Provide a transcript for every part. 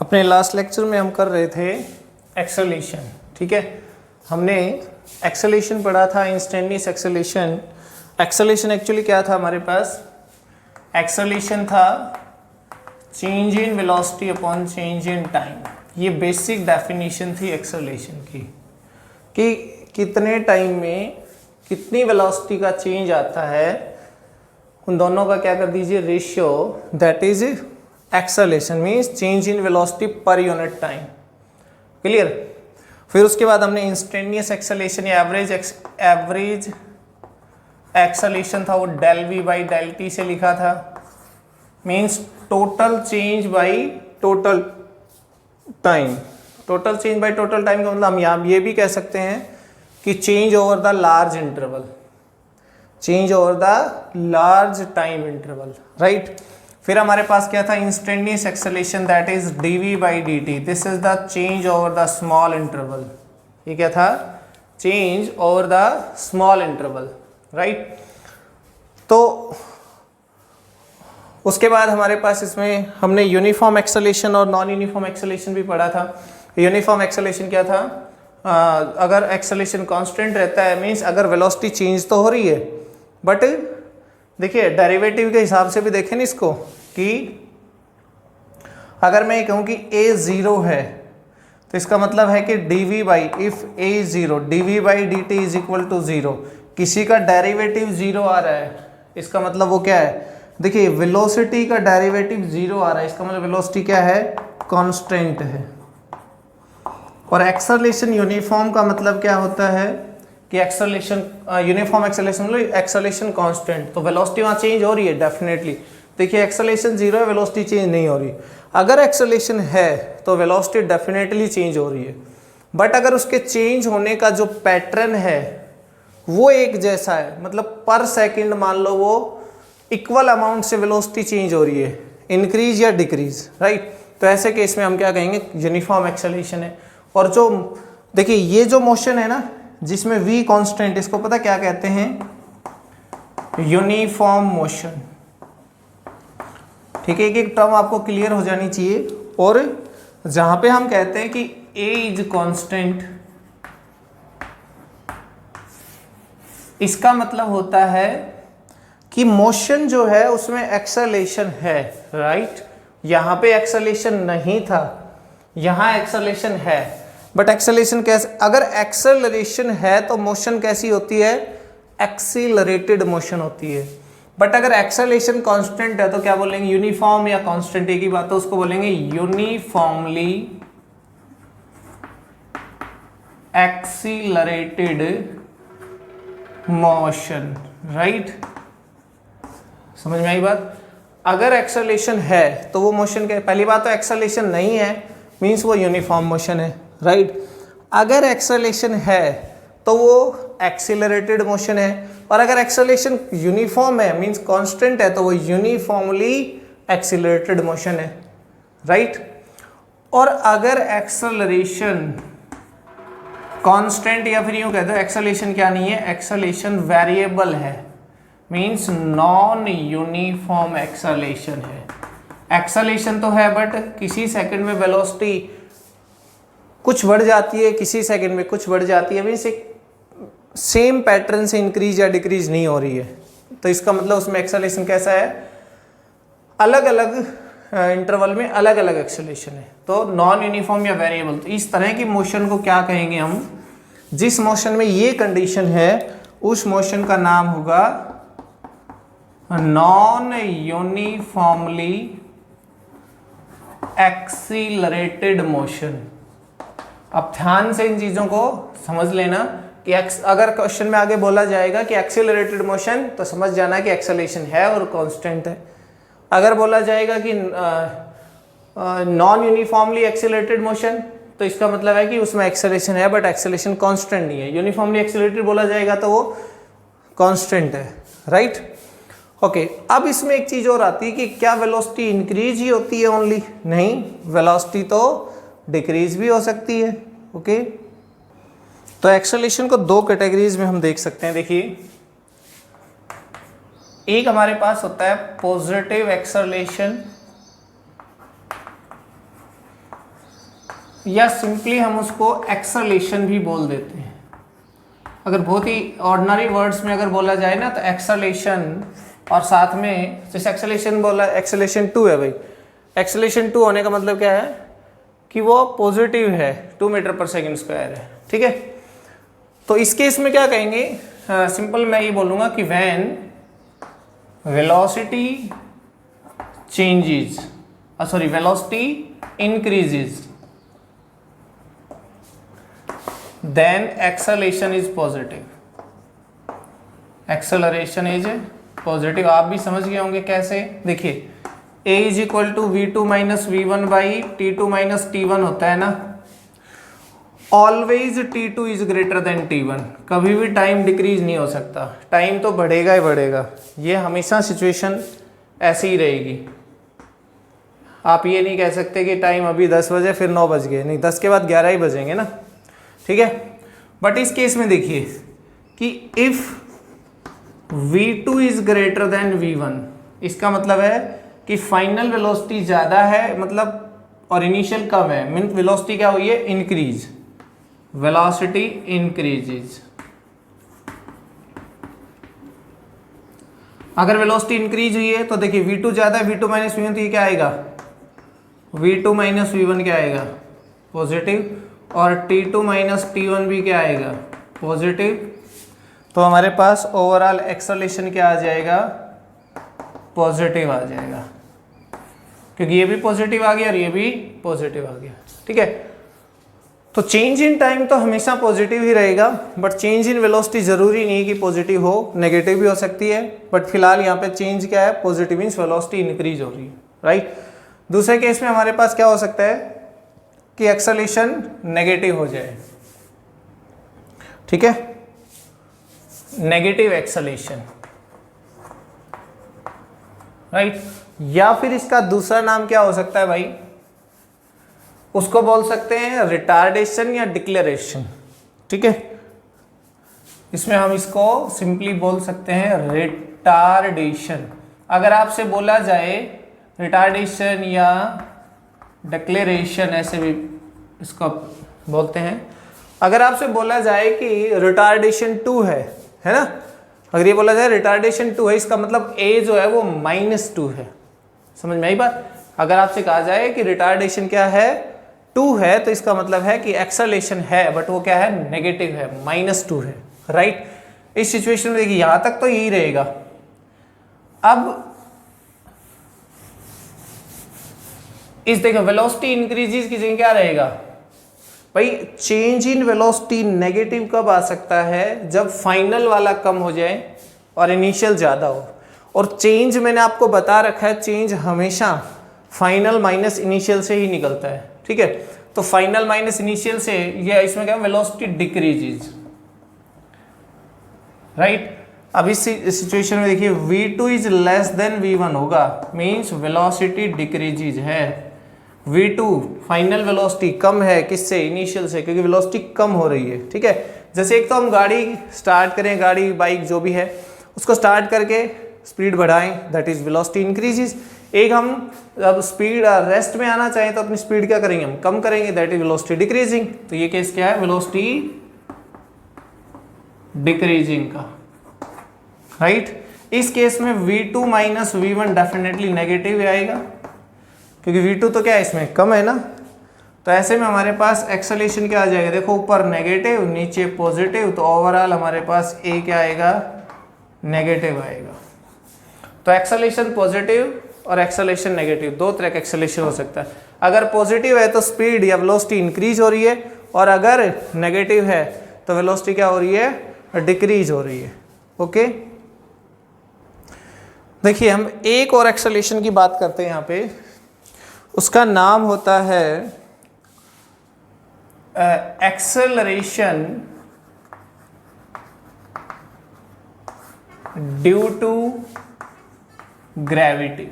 अपने last lecture में हम कर रहे थे एक्सेलेरेशन, ठीक है। हमने एक्सेलेरेशन पढ़ा था, इंस्टेंटेनियस एक्सेलेरेशन। एक्सेलेरेशन एक्चुअली क्या था हमारे पास? एक्सेलेरेशन था change in velocity upon change in time. ये बेसिक डेफिनेशन थी एक्सेलेरेशन की, कि कितने टाइम में कितनी वेलोसिटी का चेंज आता है, उन दोनों का क्या कर दीजिए ratio, that is acceleration means change in velocity per unit time. Clear? फिर उसके बाद हमने इंस्टेंटेनियस एक्सेलेरेशन या एवरेज एक्सेलेरेशन था, वो del v by del t से लिखा था, means total change by total time. Total change by total time का मतलब हम यहाँ ये भी कह सकते हैं कि change over the large interval, change over the large time interval, right. फिर हमारे पास क्या था? Instantaneous acceleration that is dv by dt, this is the change over the small interval. ये क्या था? Change over the small interval, right. तो उसके बाद हमारे पास इसमें हमने यूनिफॉर्म एक्सेलेरेशन और नॉन यूनिफॉर्म एक्सेलेरेशन भी पढ़ा था। यूनिफॉर्म एक्सेलेरेशन क्या था? अगर एक्सेलेरेशन कांस्टेंट रहता है, मीन्स अगर वेलोसिटी चेंज तो हो रही है, बट देखिए डेरिवेटिव के हिसाब से भी देखें ना इसको, कि अगर मैं कहूँ कि a 0 है तो इसका मतलब है कि dv by if a 0 dv by dt is equal to 0, किसी का डेरिवेटिव 0 आ रहा है, इसका मतलब वो क्या है? देखिए वेलोसिटी का डेरिवेटिव 0 आ रहा है, इसका मतलब वेलोसिटी क्या है? कांस्टेंट है। और एक्सेलेरेशन यूनिफॉर्म का मतलब क्या होता है कि एक्सेलेरेशन यूनिफॉर्म एक्सेलेरेशन मतलब एक्सेलेरेशन कांस्टेंट, तो वेलोसिटी वहाँ चेंज हो रही है डेफिनेटली। देखिए एक्सेलेरेशन 0 है, वेलोसिटी चेंज नहीं हो रही। अगर एक्सेलेरेशन है तो वेलोसिटी डेफिनेटली चेंज हो रही है, बट अगर उसके चेंज होने का जो पैटर्न है वो एक जैसा है, मतलब पर सेकेंड मान लो वो इक्वल अमाउंट से वेलोसिटी चेंज हो रही है, इंक्रीज या डिक्रीज, राइट। तो ऐसे केस में हम क्या कहेंगे? यूनिफॉर्म एक्सेलेरेशन है। और जो देखिए ये जो मोशन है ना जिसमें v कांस्टेंट, इसको पता क्या कहते हैं? यूनिफॉर्म मोशन, ठीक है। एक एक टर्म आपको क्लियर हो जानी चाहिए। और जहां पे हम कहते हैं कि a इज कांस्टेंट, इसका मतलब होता है कि मोशन जो है उसमें एक्सेलेरेशन है, राइट। यहां पे एक्सेलेरेशन नहीं था, यहां एक्सेलेरेशन है, बट एक्सेलेरेशन कैसे? अगर एक्सेलरेशन है तो मोशन कैसी होती है? एक्सीलरेटेड मोशन होती है। बट अगर एक्सेलरेशन कांस्टेंट है तो क्या बोलेंगे? यूनिफॉर्म या कांस्टेंट एक ही बात है, उसको बोलेंगे यूनिफॉर्मली एक्सीलरेटेड मोशन, राइट। समझ में आई बात? अगर एक्सेलरेशन है तो वो मोशन क्या है? पहली बात तो एक्सेलरेशन नहीं है मीन्स वो यूनिफॉर्म मोशन है, राइट। अगर एक्सेलरेशन है तो वो एक्सीलरेटेड मोशन है, और अगर एक्सेलरेशन यूनिफॉर्म है मींस कांस्टेंट है तो वो यूनिफॉर्मली एक्सीलरेटेड मोशन है, राइट। और अगर एक्सेलरेशन कांस्टेंट या फिर यूं कहते हो एक्सेलरेशन क्या नहीं है? एक्सेलरेशन वेरिएबल है, मींस नॉन यूनिफॉर्म एक्सेलरेशन है। एक्सेलरेशन तो है बट किसी सेकंड में वेलोसिटी कुछ बढ़ जाती है, किसी सेकंड में कुछ बढ़ जाती है, मीन्स एक सेम पैटर्न से इंक्रीज या डिक्रीज नहीं हो रही है। तो इसका मतलब उसमें एक्सेलरेशन कैसा है? अलग अलग इंटरवल में अलग अलग एक्सेलरेशन है, तो नॉन यूनिफॉर्म या वेरिएबल। तो इस तरह की मोशन को क्या कहेंगे हम? जिस मोशन में ये कंडीशन है उस मोशन का नाम होगा नॉन यूनिफॉर्मली एक्सीलरेटेड मोशन। अब ध्यान से इन चीजों को समझ लेना कि अगर क्वेश्चन में आगे बोला जाएगा कि एक्सीलरेटेड मोशन, तो समझ जाना कि एक्सेलरेशन है और कांस्टेंट है। अगर बोला जाएगा कि नॉन यूनिफॉर्मली एक्सीलरेटेड मोशन, तो इसका मतलब है कि उसमें एक्सेलरेशन है बट एक्सेलरेशन कांस्टेंट नहीं है। यूनिफॉर्मली एक्सीलरेटेड बोला जाएगा तो वो कांस्टेंट है, राइट। ओके, अब इसमें एक चीज और आती है कि क्या वेलोसिटी इंक्रीज ही होती है ओनली? नहीं, वेलोसिटी तो डिक्रीज भी हो सकती है, ओके। तो एक्सेलरेशन को दो कैटेगरीज में हम देख सकते हैं। देखिए, एक हमारे पास होता है पॉजिटिव एक्सेलरेशन या सिंपली हम उसको एक्सेलेरेशन भी बोल देते हैं। अगर बहुत ही ऑर्डिनरी वर्ड्स में अगर बोला जाए ना तो एक्सेलेरेशन, और साथ में जैसे एक्सेलेरेशन बोला, एक्सेलेरेशन 2 है भाई, एक्सेलेरेशन 2 होने का मतलब क्या है कि वो पॉजिटिव है, 2 मीटर पर सेकेंड स्क्वायर है, ठीक है। तो इस केस में क्या कहेंगे, सिंपल मैं ये बोलूँगा कि when velocity changes, velocity increases then acceleration is positive, acceleration is positive। आप भी समझ गए होंगे कैसे, देखिए a is equal to v2 minus v1 by t2 minus t1 होता है ना, always t2 is greater than t1, कभी भी टाइम डिक्रीज नहीं हो सकता, टाइम तो बढ़ेगा ही बढ़ेगा, ये हमेशा सिचुएशन ऐसी ही रहेगी। आप ये नहीं कह सकते कि टाइम अभी 10 बजे फिर 9 बज गए, नहीं, 10 के बाद 11 ही बजेंगे ना, ठीक है। बट इस केस में देखिए कि if v2 is greater than v1, इसका मतलब है कि फाइनल वेलोसिटी ज़्यादा है, मतलब और इनिशियल कम है, मीन वेलोसिटी क्या हुई है, इंक्रीज, वेलोसिटी इंक्रीजेज। अगर वेलोसिटी इंक्रीज हुई है तो देखिए v2 ज़्यादा है, v2 माइनस v1, तो ये क्या आएगा, v2 माइनस v1 क्या आएगा, पॉजिटिव, और t2 माइनस t1 भी क्या आएगा, पॉजिटिव। तो हमारे पास ओवरऑल एक्सेलेरेशन क्या आ जाएगा, पॉजिटिव आ जाएगा, क्योंकि ये भी पॉजिटिव आ गया और ये भी पॉजिटिव आ गया, ठीक है। तो चेंज इन टाइम तो हमेशा पॉजिटिव ही रहेगा, बट चेंज इन वेलोसिटी जरूरी नहीं कि पॉजिटिव हो, नेगेटिव भी हो सकती है, बट फिलहाल यहाँ पे चेंज क्या है, पॉजिटिव मीन्स वेलोसिटी इंक्रीज हो रही है, राइट। दूसरे केस में हमारे पास क्या हो सकता है कि एक्सेलेरेशन नेगेटिव हो जाए, ठीक है, नेगेटिव एक्सेलेरेशन, राइट। या फिर इसका दूसरा नाम क्या हो सकता है भाई, उसको बोल सकते हैं रिटार्डेशन या डिक्लेरेशन, ठीक है। इसमें हम इसको सिंपली बोल सकते हैं रिटार्डेशन। अगर आपसे बोला जाए रिटार्डेशन या डिक्लेरेशन, ऐसे भी इसको बोलते हैं, अगर आपसे बोला जाए कि रिटार्डेशन 2 है ना, अगर ये बोला जाए रिटार्डेशन 2 है, इसका मतलब a जो है वो -2 है, समझ में आई बात। अगर आपसे कहा जाए कि रिटार्डेशन क्या है, 2 है, तो इसका मतलब है कि एक्सेलेरेशन है, बट वो क्या है, नेगेटिव है, -2 है, राइट। इस सिचुएशन में देखिए यहां तक तो यही रहेगा। अब इस देखो वेलोसिटी इंक्रीजेस की जगह क्या रहेगा भाई, चेंज इन वेलोसिटी नेगेटिव कब आ सकता है, जब फाइनल वाला कम हो जाए और इनिशियल ज़्यादा हो। और चेंज मैंने आपको बता रखा है, चेंज हमेशा फाइनल माइनस इनिशियल से ही निकलता है, ठीक है। तो फाइनल माइनस इनिशियल से, ये इसमें क्या, वेलोसिटी डिक्रीजेज, राइट। अब इस सिचुएशन में देखिए v2 is less than v1 होगा, मीन्स वेलोसिटी डिक्रीजेज है। v2 फाइनल वेलोसिटी कम है, किससे, इनिशियल से, क्योंकि वेलोसिटी कम हो रही है, ठीक है। जैसे एक तो हम गाड़ी स्टार्ट करें, गाड़ी बाइक जो भी है उसको स्टार्ट करके स्पीड बढ़ाएं, दैट इज वेलोसिटी इंक्रीजेस। एक हम अब स्पीड रेस्ट में आना चाहें तो अपनी स्पीड क्या करेंगे, हम कम करेंगे, दैट इज वेलोसिटी डिक्रीजिंग। तो ये केस क्या है, वेलोसिटी डिक्रीजिंग का, राइट। इस केस में v2 minus v1 definitely negative आएगा, क्योंकि v2 तो क्या है, इसमें कम है ना। तो ऐसे में हमारे पास एक्सेलेरेशन क्या आ जाएगा, देखो ऊपर नेगेटिव नीचे पॉजिटिव, तो ओवरऑल हमारे पास a क्या आएगा, नेगेटिव आएगा। तो एक्सेलेरेशन पॉजिटिव और एक्सेलेरेशन नेगेटिव, दो तरह का एक्सेलेरेशन हो सकता है। अगर पॉजिटिव है तो स्पीड या वेलोसिटी इंक्रीज हो रही है, और अगर नेगेटिव है तो वेलोसिटी क्या हो रही है, डिक्रीज हो रही है, ओके। देखिए हम एक और एक्सेलेरेशन की बात करते हैं यहाँ पे, उसका नाम होता है acceleration due to gravity.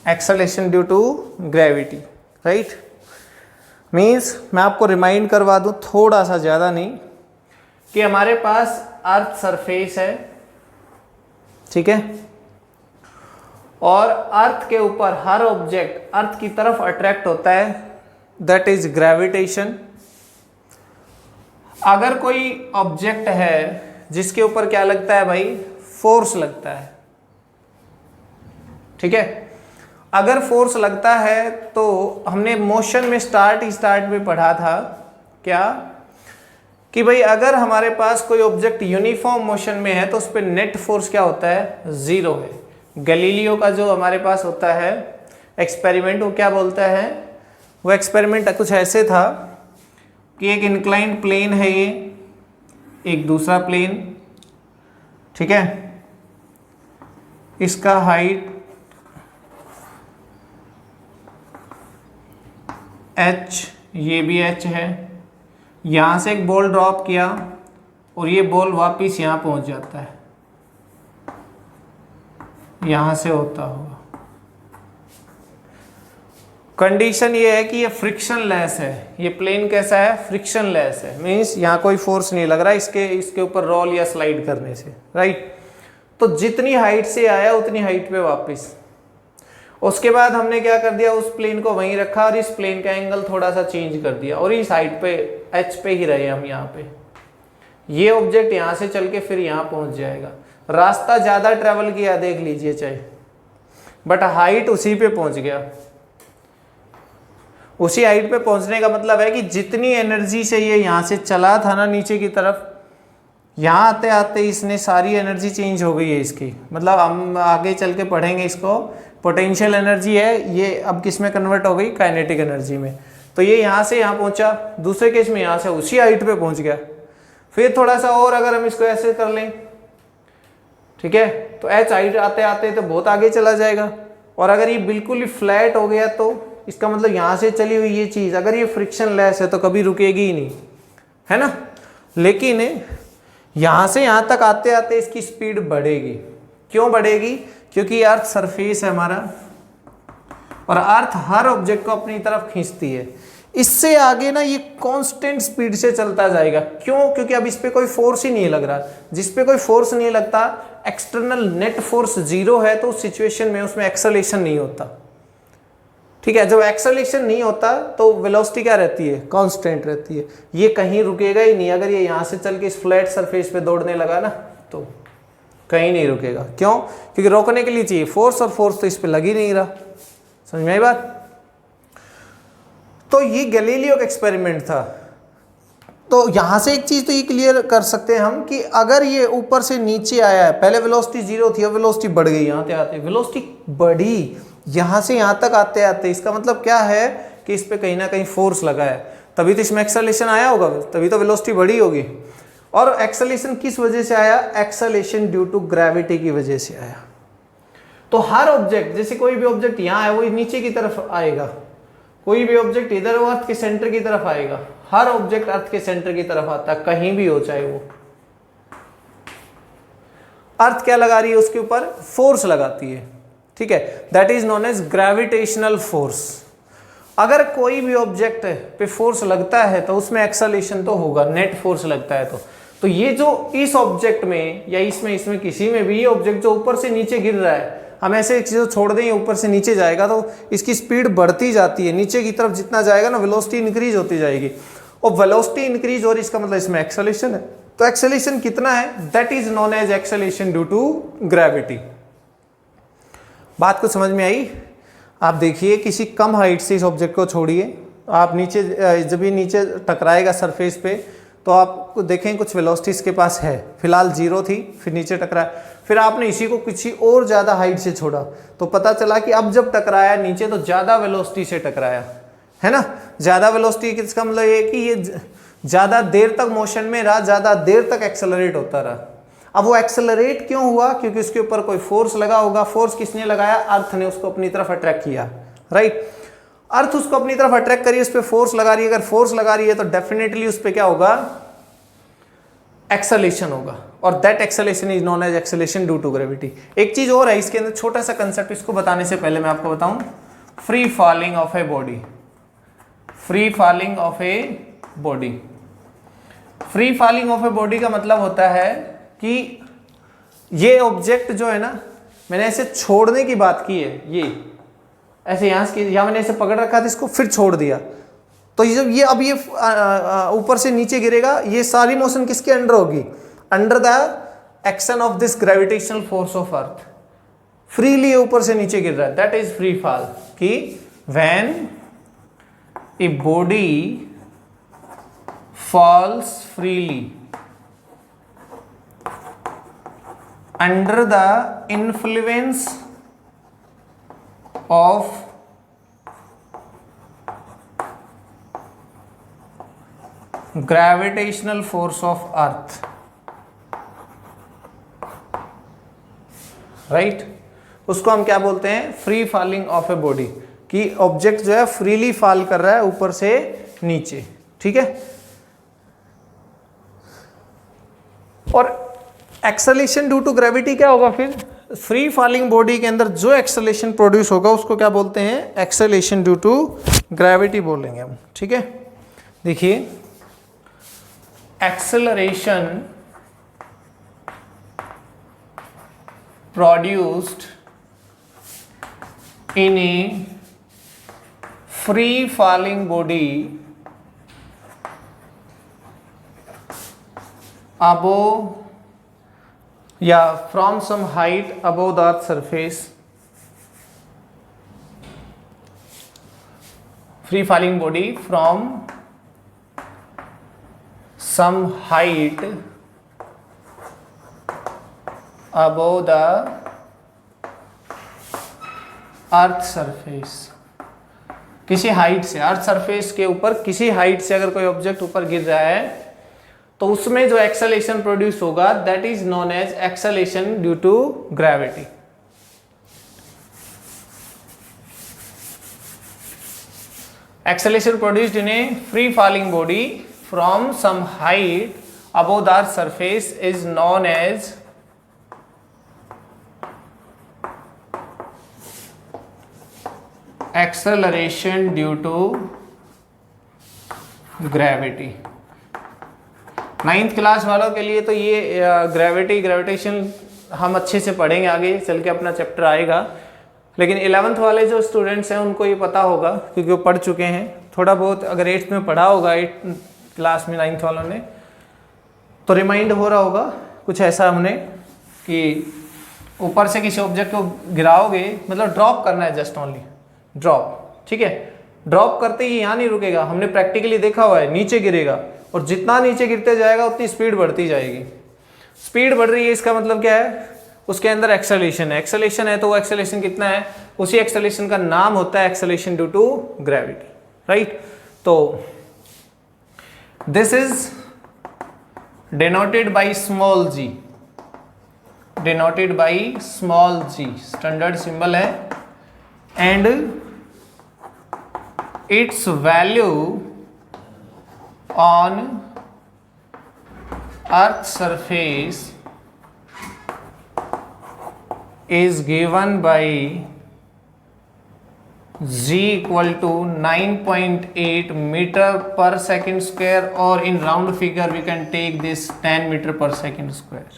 Acceleration due to gravity, right. Means मैं आपको रिमाइंड करवा दूं, थोड़ा सा ज़्यादा नहीं, कि हमारे पास अर्थ सरफेस है, ठीक है, और अर्थ के ऊपर हर ऑब्जेक्ट अर्थ की तरफ अट्रैक्ट होता है, दैट इज ग्रेविटेशन। अगर कोई ऑब्जेक्ट है जिसके ऊपर क्या लगता है भाई, फोर्स लगता है, ठीक है। अगर फोर्स लगता है तो हमने मोशन में स्टार्ट में पढ़ा था क्या, कि भाई अगर हमारे पास कोई ऑब्जेक्ट यूनिफॉर्म मोशन में है तो उस पर नेट फोर्स क्या होता है, 0 है। गैलीलियो का जो हमारे पास होता है एक्सपेरिमेंट, वो क्या बोलता है, वो एक्सपेरिमेंट कुछ ऐसे था कि एक इंक्लाइंड प्लेन है ये, एक दूसरा प्लेन, ठीक है, इसका हाइट h, ये भी h है, यहाँ से एक बॉल ड्रॉप किया और ये बॉल वापिस यहाँ पहुँच जाता है, यहाँ से होता हुआ। कंडीशन ये है कि ये फ्रिक्शन लेस है, ये प्लेन कैसा है, फ्रिक्शन लेस है, मीन्स यहाँ कोई फोर्स नहीं लग रहा इसके ऊपर रोल या स्लाइड करने से, राइट। तो जितनी हाइट से आया उतनी हाइट पे वापस। उसके बाद हमने क्या कर दिया, उस प्लेन को वहीं रखा और इस प्लेन का एंगल थोड़ा सा चेंज कर दिया और इस हाइट पे h पे ही रहे हम यहाँ पे। ये ऑब्जेक्ट यहाँ से चल के फिर यहाँ पहुँच जाएगा, रास्ता ज़्यादा ट्रेवल किया देख लीजिए चाहे, बट हाइट उसी पे पहुँच गया। उसी हाइट पे पहुँचने का मतलब है कि जितनी एनर्जी से ये यहाँ से चला था ना नीचे की तरफ, यहाँ आते आते इसने सारी एनर्जी चेंज हो गई है इसकी। मतलब हम आगे चल के पढ़ेंगे इसको, पोटेंशियल एनर्जी है ये अब किस में कन्वर्ट हो गई, काइनेटिक एनर्जी में। तो ये यहाँ से यहाँ पहुँचा, दूसरे केस में यहाँ से उसी हाइट पे पहुँच गया। फिर थोड़ा सा और अगर हम इसको ऐसे कर लें, ठीक है, तो h हाइट आते आते तो बहुत आगे चला जाएगा। और अगर ये बिल्कुल ही फ्लैट हो गया तो इसका मतलब यहाँ से चली हुई ये चीज़ अगर ये फ्रिक्शन लेस है तो कभी रुकेगी ही नहीं, है ना। लेकिन यहाँ से यहाँ तक आते आते इसकी स्पीड बढ़ेगी। क्यों बढ़ेगी, क्योंकि अर्थ सरफेस है हमारा और अर्थ हर ऑब्जेक्ट को अपनी तरफ खींचती है। इससे आगे ना ये कांस्टेंट स्पीड से चलता जाएगा। क्यों, क्योंकि अब इस पे कोई फोर्स ही नहीं लग रहा। जिस पे कोई फोर्स नहीं लगता, एक्सटर्नल नेट फोर्स 0 है, तो उस सिचुएशन में उसमें एक्सेलेरेशन नहीं होता, ठीक है। जब एक्सेलेरेशन नहीं होता तो वेलोसिटी क्या रहती है, कांस्टेंट रहती है। ये कहीं रुकेगा ही नहीं। अगर ये यहाँ से चल के इस फ्लैट सरफेस पे दौड़ने लगा ना तो कहीं नहीं रुकेगा। क्यों, क्योंकि रोकने के लिए चाहिए फोर्स, और फोर्स तो इस पे लग ही नहीं रहा। समझ में आई बात। तो ये गैलीलियो का एक्सपेरिमेंट था। तो यहां से एक चीज तो ये क्लियर कर सकते हैं हम कि अगर ये ऊपर से नीचे आया है, पहले वेलोसिटी 0 थी, अब वेलोसिटी बढ़ गई, यहाँ आते वेलोसिटी बढ़ी, यहां से यहां तक आते आते, इसका मतलब क्या है कि इस पे कहीं ना कहीं फोर्स लगा है, तभी तो इसमें एक्सेलेरेशन आया होगा, तभी तो वेलोसिटी बढ़ी होगी। और एक्सेलेरेशन किस वजह से आया, एक्सेलेरेशन ड्यू टू ग्रेविटी की वजह से आया। तो हर ऑब्जेक्ट, जैसे कोई भी ऑब्जेक्ट यहाँ है वो नीचे की तरफ आएगा, कोई भी ऑब्जेक्ट इधर वो अर्थ के सेंटर की तरफ आएगा। हर ऑब्जेक्ट अर्थ के सेंटर की तरफ आता है, कहीं भी हो, चाहे वो अर्थ क्या लगा रही है, उसके ऊपर फोर्स लगाती है, ठीक है। That is known as gravitational force. अगर कोई भी ऑब्जेक्ट पे फोर्स लगता है तो उसमें एक्सेलेरेशन तो होगा, नेट फोर्स लगता है तो ये जो इस ऑब्जेक्ट में या इसमें किसी में भी ये ऑब्जेक्ट जो ऊपर से नीचे गिर रहा है, हम ऐसे एक चीज़ छोड़ दें ऊपर से नीचे जाएगा तो इसकी स्पीड बढ़ती जाती है, नीचे की तरफ जितना जाएगा ना वेलोसिटी इंक्रीज होती जाएगी, और वेलोसिटी इंक्रीज हो रही, इसका मतलब इसमें एक्सेलेरेशन है। तो एक्सेलेरेशन कितना है, that is known as acceleration due to gravity. बात को समझ में आई। आप देखिए किसी कम हाइट से इस ऑब्जेक्ट को छोड़िए, आप नीचे जब ये नीचे टकराएगा सरफेस पे तो आप देखें कुछ वेलोसिटी इसके पास है, फिलहाल 0 थी, फिर नीचे टकराया, फिर आपने इसी को किसी और ज़्यादा हाइट से छोड़ा तो पता चला कि अब जब टकराया नीचे तो ज़्यादा वेलोसिटी से टकराया, है ना। ज़्यादा वेलोसिटी किसका मतलब ये कि ये ज़्यादा देर तक मोशन में रहा, ज़्यादा देर तक एक्सेलरेट होता रहा। अब वो एक्सेलरेट क्यों हुआ, क्योंकि उसके ऊपर कोई फोर्स लगा होगा। फोर्स किसने लगाया, अर्थ ने उसको अपनी तरफ अट्रैक्ट किया, राइट। अर्थ उसको अपनी तरफ अट्रैक्ट करिए, उस पर फोर्स लगा रही है। अगर फोर्स लगा रही है तो डेफिनेटली उस पर क्या होगा, एक्सेलेरेशन होगा, और that acceleration is known as acceleration due to gravity. एक चीज और है इसके अंदर, छोटा सा कंसेप्ट, इसको बताने से पहले मैं आपको बताऊं, free falling of a body. Free falling of a body, free falling of a body का मतलब होता है कि ये ऑब्जेक्ट जो है ना, मैंने ऐसे छोड़ने की बात की है, ये ऐसे यहाँ से, या मैंने ऐसे पकड़ रखा था इसको फिर छोड़ दिया, तो ये जब ये अब ये ऊपर से नीचे गिरेगा, ये सारी मोशन किसके अंडर होगी? Under the action of this gravitational force of earth. Freely ऊपर से नीचे गिर रहा है, दैट इज फ्री फॉल। कि when a body falls freely under the influence of gravitational force of earth, right? उसको हम क्या बोलते हैं? Free falling of a body, कि ऑब्जेक्ट जो है फ्रीली फॉल कर रहा है ऊपर से नीचे, ठीक है। और एक्सेलेरेशन ड्यू टू ग्रेविटी क्या होगा फिर? फ्री फॉलिंग बॉडी के अंदर जो एक्सेलेरेशन प्रोड्यूस होगा उसको क्या बोलते हैं? एक्सेलेरेशन ड्यू टू ग्रेविटी बोलेंगे हम, ठीक है। देखिए, acceleration produced in a free falling body above या from some height above the earth surface, free falling body from some height above the earth surface, किसी हाइट से, अर्थ सरफेस के ऊपर किसी हाइट से अगर कोई ऑब्जेक्ट ऊपर गिर रहा है तो उसमें जो एक्सेलेरेशन प्रोड्यूस होगा that is known as acceleration due to gravity. Acceleration produced in a free falling body from some height above the earth surface is known as acceleration due to gravity. 9th class वालों के लिए तो ये gravitation हम अच्छे से पढ़ेंगे, आगे चल के अपना चैप्टर आएगा। लेकिन 11th वाले जो स्टूडेंट्स हैं उनको ये पता होगा क्योंकि वो पढ़ चुके हैं थोड़ा बहुत। अगर 8th में पढ़ा होगा, 8th क्लास में 9th वालों ने, तो रिमाइंड हो रहा होगा कुछ ऐसा हमने कि ऊपर से किसी ऑब्जेक्ट को गिराओगे, मतलब ड्रॉप करना है, जस्ट ओनली ड्रॉप, ठीक है। ड्रॉप करते ही यहाँ नहीं रुकेगा, हमने प्रैक्टिकली देखा हुआ है, नीचे गिरेगा और जितना नीचे गिरते जाएगा उतनी स्पीड बढ़ती जाएगी। स्पीड बढ़ रही है, इसका मतलब क्या है? उसके अंदर एक्सेलरेशन है। एक्सेलरेशन है तो वो एक्सेलरेशन कितना है? उसी एक्सेलरेशन का नाम होता है acceleration due to gravity, right. तो this is denoted by small g, denoted by small g, standard symbol है। And its value on earth surface is given by g equal to 9.8 meter per second square, or in round figure we can take this 10 meter per second square.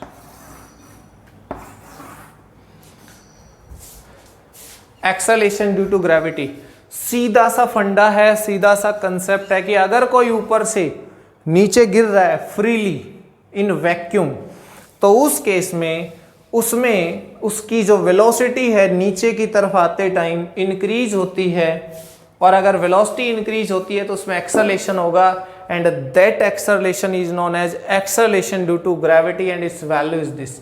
Acceleration due to gravity सीधा सा फंडा है, सीधा सा concept है कि अगर कोई ऊपर से नीचे गिर रहा है फ्रीली इन वैक्यूम, तो उस केस में उसमें उसकी जो वेलोसिटी है नीचे की तरफ आते टाइम इंक्रीज होती है, और अगर वेलोसिटी इंक्रीज होती है तो उसमें एक्सेलरेशन होगा, and that acceleration is known as acceleration due to gravity and its value is this.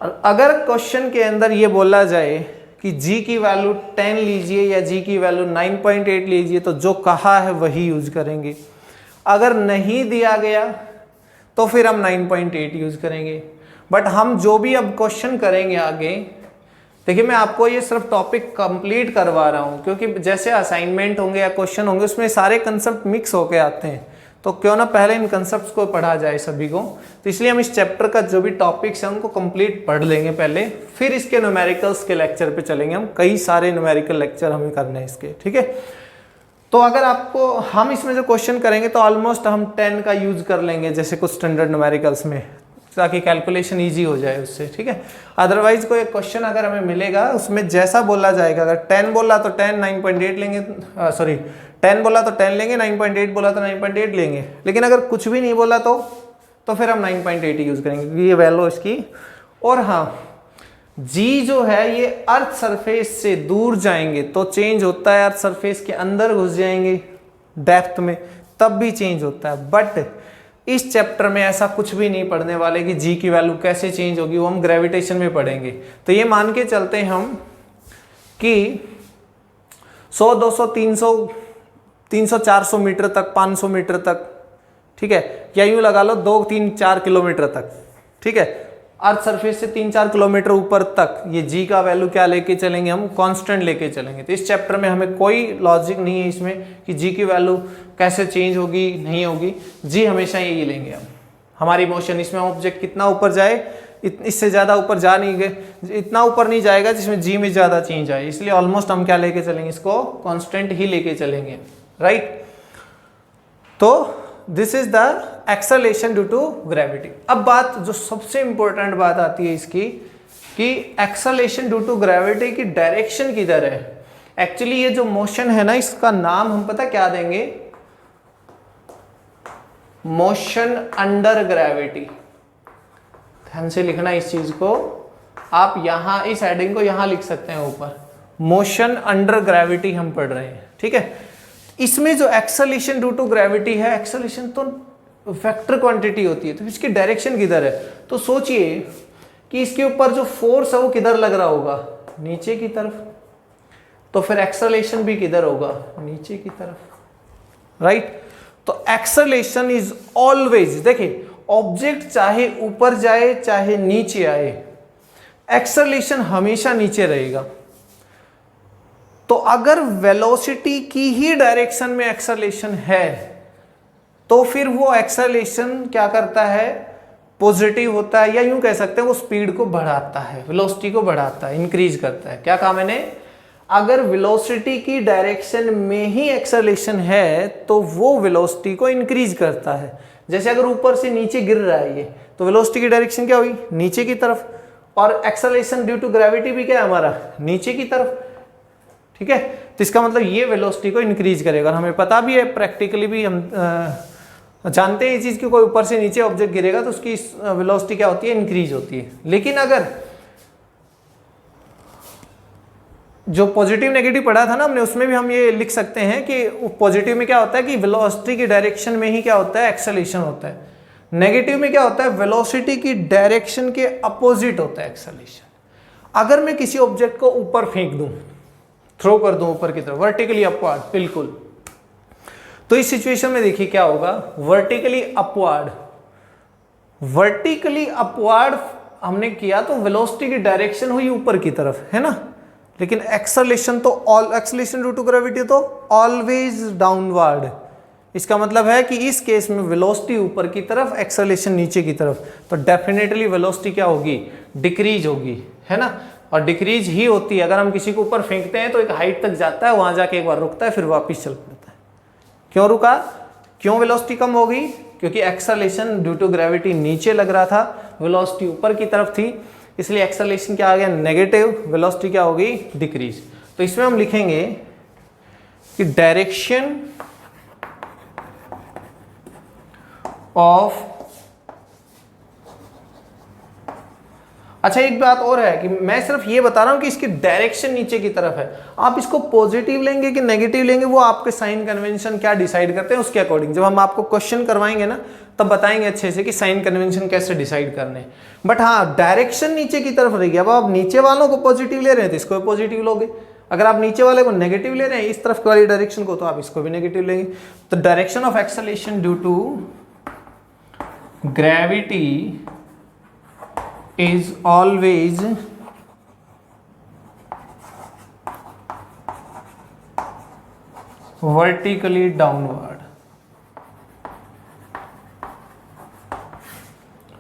अगर क्वेश्चन के अंदर ये बोला जाए कि g की वैल्यू 10 लीजिए या g की वैल्यू 9.8 लीजिए, तो जो कहा है वही यूज करेंगे। अगर नहीं दिया गया तो फिर हम 9.8 यूज करेंगे। बट हम जो भी अब क्वेश्चन करेंगे आगे, देखिए मैं आपको ये सिर्फ टॉपिक कंप्लीट करवा रहा हूँ, क्योंकि जैसे असाइनमेंट होंगे या क्वेश्चन होंगे उसमें सारे कंसेप्ट मिक्स होके आते हैं, तो क्यों ना पहले इन कंसेप्ट्स को पढ़ा जाए सभी को। तो इसलिए हम इस चैप्टर का जो भी टॉपिक्स हैं उनको कंप्लीट पढ़ लेंगे पहले, फिर इसके न्यूमेरिकल्स के लेक्चर पे चलेंगे हम। कई सारे न्यूमेरिकल लेक्चर हमें करने हैं इसके, ठीक है। तो अगर आपको हम इसमें जो क्वेश्चन करेंगे तो ऑलमोस्ट हम 10 का यूज कर लेंगे, जैसे कुछ स्टैंडर्ड न्यूमेरिकल्स में ताकि कैलकुलेशन इजी हो जाए उससे, ठीक है। अदरवाइज कोई क्वेश्चन अगर हमें मिलेगा उसमें जैसा बोला जाएगा, अगर 10 बोला तो 10 9.8 लेंगे, सॉरी 10 बोला तो 10 लेंगे, 9.8 बोला तो 9.8 लेंगे, लेकिन अगर कुछ भी नहीं बोला तो फिर हम 9.8 यूज करेंगे, ये वैल्यू इसकी। और हाँ, जी जो है ये अर्थ सरफेस से दूर जाएंगे तो चेंज होता है, अर्थ सरफेस के अंदर घुस जाएंगे डेप्थ में तब भी चेंज होता है। बट इस चैप्टर में ऐसा कुछ भी नहीं पढ़ने वाले कि जी की वैल्यू कैसे चेंज होगी, वो हम ग्रेविटेशन में पढ़ेंगे। तो ये मान के चलते हैं हम कि 100 200 300 300 400 मीटर तक, 500 मीटर तक, ठीक है, या यूं लगा लो 2 3 4 किलोमीटर तक, ठीक है, अर्थ सरफेस से 3-4 किलोमीटर ऊपर तक ये जी का वैल्यू क्या लेके चलेंगे, हम कांस्टेंट लेके चलेंगे। तो इस चैप्टर में हमें कोई लॉजिक नहीं है इसमें कि जी की वैल्यू कैसे चेंज होगी नहीं होगी, जी हमेशा यही लेंगे हम। हमारी मोशन इसमें ऑब्जेक्ट कितना ऊपर जाए, इससे ज़्यादा ऊपर जा नहीं गए, इतना ऊपर नहीं जाएगा जिसमें जी में ज़्यादा चेंज आए, इसलिए ऑलमोस्ट हम क्या लेके चलेंगे, इसको कॉन्स्टेंट ही लेके चलेंगे, राइट। तो this is the acceleration due to gravity. अब बात जो सबसे इंपॉर्टेंट बात आती है इसकी कि एक्सेलरेशन ड्यू टू ग्रेविटी की डायरेक्शन किधर है। एक्चुअली ये जो मोशन है ना, इसका नाम हम पता क्या देंगे, मोशन अंडर ग्रेविटी। ध्यान से लिखना इस चीज को, आप यहां इस हेडिंग को यहां लिख सकते हैं ऊपर, मोशन अंडर ग्रेविटी हम पढ़ रहे हैं, ठीक है। इसमें जो एक्सेलरेशन ड्यू टू ग्रेविटी है, एक्सेलरेशन तो वेक्टर क्वांटिटी होती है, तो इसकी डायरेक्शन किधर है। तो सोचिए कि इसके ऊपर जो फोर्स है वो किधर लग रहा होगा, नीचे की तरफ, तो फिर एक्सेलरेशन भी किधर होगा, नीचे की तरफ, राइट। तो एक्सेलरेशन इज ऑलवेज, देखिए ऑब्जेक्ट चाहे ऊपर जाए चाहे नीचे आए, एक्सेलरेशन हमेशा नीचे रहेगा। तो अगर वेलोसिटी की ही डायरेक्शन में एक्सेलरेशन है तो फिर वो एक्सेलरेशन क्या करता है, पॉजिटिव होता है, या यूं कह सकते हैं वो स्पीड को बढ़ाता है, वेलोसिटी को बढ़ाता है, इंक्रीज करता है। क्या कहा मैंने, अगर वेलोसिटी की डायरेक्शन में ही एक्सेलरेशन है तो वो वेलोसिटी को इंक्रीज करता है। जैसे अगर ऊपर से नीचे गिर रहा है ये, तो वेलोसिटी की डायरेक्शन क्या हुई, नीचे की तरफ, और एक्सेलरेशन ड्यू टू ग्रेविटी भी क्या है हमारा, नीचे की तरफ, ठीक है। तो इसका मतलब ये वेलोसिटी को इंक्रीज करेगा। और हमें पता भी है, प्रैक्टिकली भी हम जानते हैं ये चीज कि कोई ऊपर से नीचे ऑब्जेक्ट गिरेगा तो उसकी वेलोसिटी क्या होती है, इंक्रीज होती है। लेकिन अगर जो पॉजिटिव नेगेटिव पढ़ा था ना हमने, उसमें भी हम ये लिख सकते हैं कि पॉजिटिव में क्या होता है कि वेलोसिटी की डायरेक्शन में ही क्या होता है, एक्सेलरेशन होता है। नेगेटिव में क्या होता है, वेलोसिटी की डायरेक्शन के अपोजिट होता है एक्सेलरेशन। अगर मैं किसी ऑब्जेक्ट को ऊपर फेंक दूं, थ्रो कर दूं ऊपर की तरफ, वर्टिकली अपवर्ड, बिल्कुल, तो इस सिचुएशन में देखिए क्या होगा, वर्टिकली अपवर्ड, वर्टिकली अपवर्ड हमने किया तो वेलोसिटी की डायरेक्शन हुई ऊपर की तरफ, है ना। लेकिन एक्सेलरेशन तो एक्सेलरेशन ड्यू टू ग्रेविटी तो ऑलवेज डाउनवर्ड। इसका मतलब है कि इस केस में वेलोसिटी ऊपर की तरफ, एक्सेलरेशन नीचे की तरफ, तो डेफिनेटली वेलोसिटी क्या होगी, डिक्रीज होगी, है ना। और डिक्रीज ही होती है, अगर हम किसी को ऊपर फेंकते हैं तो एक हाइट तक जाता है, वहां जाके एक बार रुकता है, फिर वापस चल पड़ता है। क्यों रुका, क्यों वेलोसिटी कम हो गई, क्योंकि एक्सेलरेशन ड्यू टू ग्रेविटी नीचे लग रहा था, वेलोसिटी ऊपर की तरफ थी, इसलिए एक्सेलरेशन क्या आ गया, नेगेटिव, वेलोसिटी क्या होगी, डिक्रीज। तो इसमें हम लिखेंगे कि डायरेक्शन ऑफ, अच्छा एक बात और है कि मैं सिर्फ ये बता रहा हूं कि इसकी डायरेक्शन नीचे की तरफ है, आप इसको पॉजिटिव लेंगे कि नेगेटिव लेंगे वो आपके साइन कन्वेंशन क्या डिसाइड करते हैं उसके अकॉर्डिंग, जब हम आपको क्वेश्चन करवाएंगे ना तब बताएंगे अच्छे से कि साइन कन्वेंशन कैसे डिसाइड करने। बट हाँ, डायरेक्शन नीचे की तरफ रहेगी। अब आप नीचे वालों को पॉजिटिव ले रहे हैं तो इसको पॉजिटिव लोगे, अगर आप नीचे वाले को नेगेटिव ले रहे हैं इस तरफ वाली डायरेक्शन को, तो आप इसको भी नेगेटिव लेंगे। तो direction of acceleration due to gravity is always vertically downward,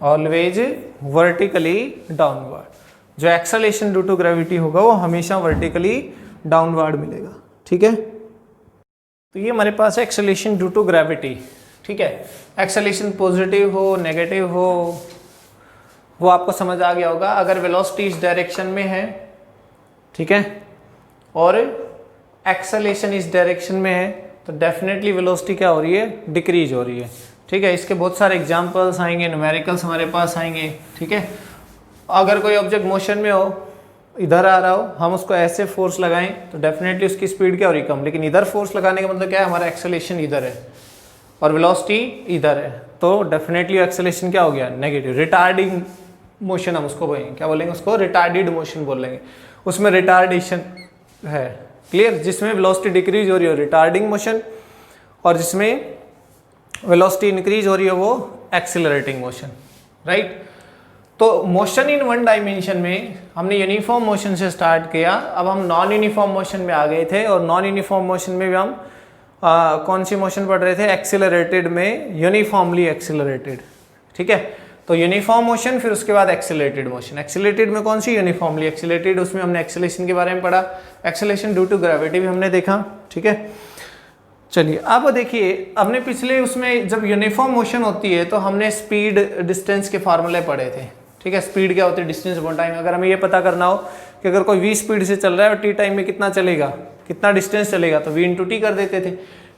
always vertically downward। जो एक्सेलरेशन ड्यू टू ग्रेविटी होगा वो हमेशा वर्टिकली डाउनवर्ड मिलेगा, ठीक है। तो ये हमारे पास है एक्सेलरेशन ड्यू टू ग्रेविटी, ठीक है। एक्सेलरेशन पॉजिटिव हो नेगेटिव हो वो आपको समझ आ गया होगा। अगर वेलोसिटी इस डायरेक्शन में है, ठीक है, और एक्सेलेरेशन इस डायरेक्शन में है, तो डेफिनेटली वेलोसिटी क्या हो रही है, डिक्रीज हो रही है। ठीक है, इसके बहुत सारे एग्जांपल्स आएंगे, न्यूमेरिकल्स हमारे पास आएंगे। ठीक है, अगर कोई ऑब्जेक्ट मोशन में हो, इधर आ रहा हो, हम उसको ऐसे फोर्स लगाएं तो डेफिनेटली उसकी स्पीड क्या हो रही है, कम। लेकिन इधर फोर्स लगाने का मतलब क्या है, हमारा एक्सेलेरेशन इधर है और वेलोसिटी इधर है, तो डेफिनेटली एक्सेलेरेशन क्या हो गया, नेगेटिव। रिटार्डिंग मोशन हम उसको बोलेंगे, क्या बोलेंगे उसको, रिटार्डेड मोशन बोलेंगे। उसमें रिटार्डेशन है, क्लियर। जिसमें वेलोसिटी डिक्रीज हो रही हो रिटार्डिंग मोशन, और जिसमें वेलोसिटी इंक्रीज हो रही है वो एक्सीलरेटिंग मोशन, राइट। तो मोशन इन वन डायमेंशन में हमने यूनिफॉर्म मोशन से स्टार्ट किया, अब हम नॉन यूनिफॉर्म मोशन में आ गए थे, और नॉन यूनिफॉर्म मोशन में भी हम कौन सी मोशन पढ़ रहे थे, एक्सीलरेटेड में यूनिफॉर्मली एक्सीलरेटेड। ठीक है, तो यूनिफॉर्म मोशन, फिर उसके बाद एक्सीलरेटेड मोशन। एक्सीलरेटेड में कौन सी, यूनिफॉर्मली एक्सीलरेटेड, उसमें हमने एक्सीलरेशन के बारे में पढ़ा, एक्सीलरेशन ड्यू टू ग्रेविटी भी हमने देखा। ठीक है, चलिए अब देखिए, हमने पिछले उसमें जब यूनिफॉर्म मोशन होती है तो हमने स्पीड डिस्टेंस के फार्मूले पढ़े थे। ठीक है, स्पीड क्या होती है, डिस्टेंस अपॉन टाइम। अगर हमें ये पता करना हो कि अगर कोई v स्पीड से चल रहा है और t टाइम में कितना चलेगा, कितना डिस्टेंस चलेगा, तो v इंटू टी कर देते थे।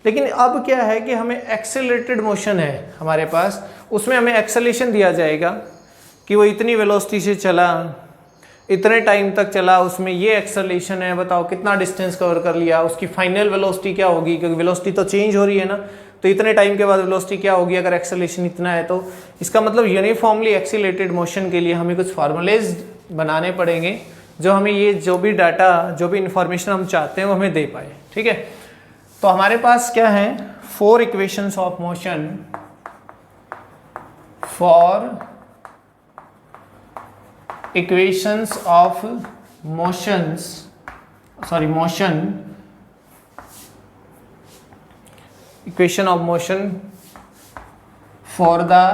लेकिन अब क्या है कि हमें एक्सेलरेटेड मोशन है हमारे पास, उसमें हमें एक्सेलेरेशन दिया जाएगा कि वो इतनी वेलोसिटी से चला, इतने टाइम तक चला, उसमें ये एक्सेलरेशन है, बताओ कितना डिस्टेंस कवर कर लिया, उसकी फाइनल वेलोसिटी क्या होगी, क्योंकि वेलोसिटी तो चेंज हो रही है ना, तो इतने टाइम के बाद वेलोसिटी क्या होगी अगर एक्सेलरेशन इतना है। तो इसका मतलब यूनिफॉर्मली एक्सीलरेटेड मोशन के लिए हमें कुछ फार्मूलेज बनाने पड़ेंगे जो हमें ये जो भी डाटा, जो भी इंफॉर्मेशन हम चाहते हैं वो हमें दे पाए। ठीक है, तो हमारे पास क्या है, 4 equations of motion for equations of motions, sorry motion, equation of motion for the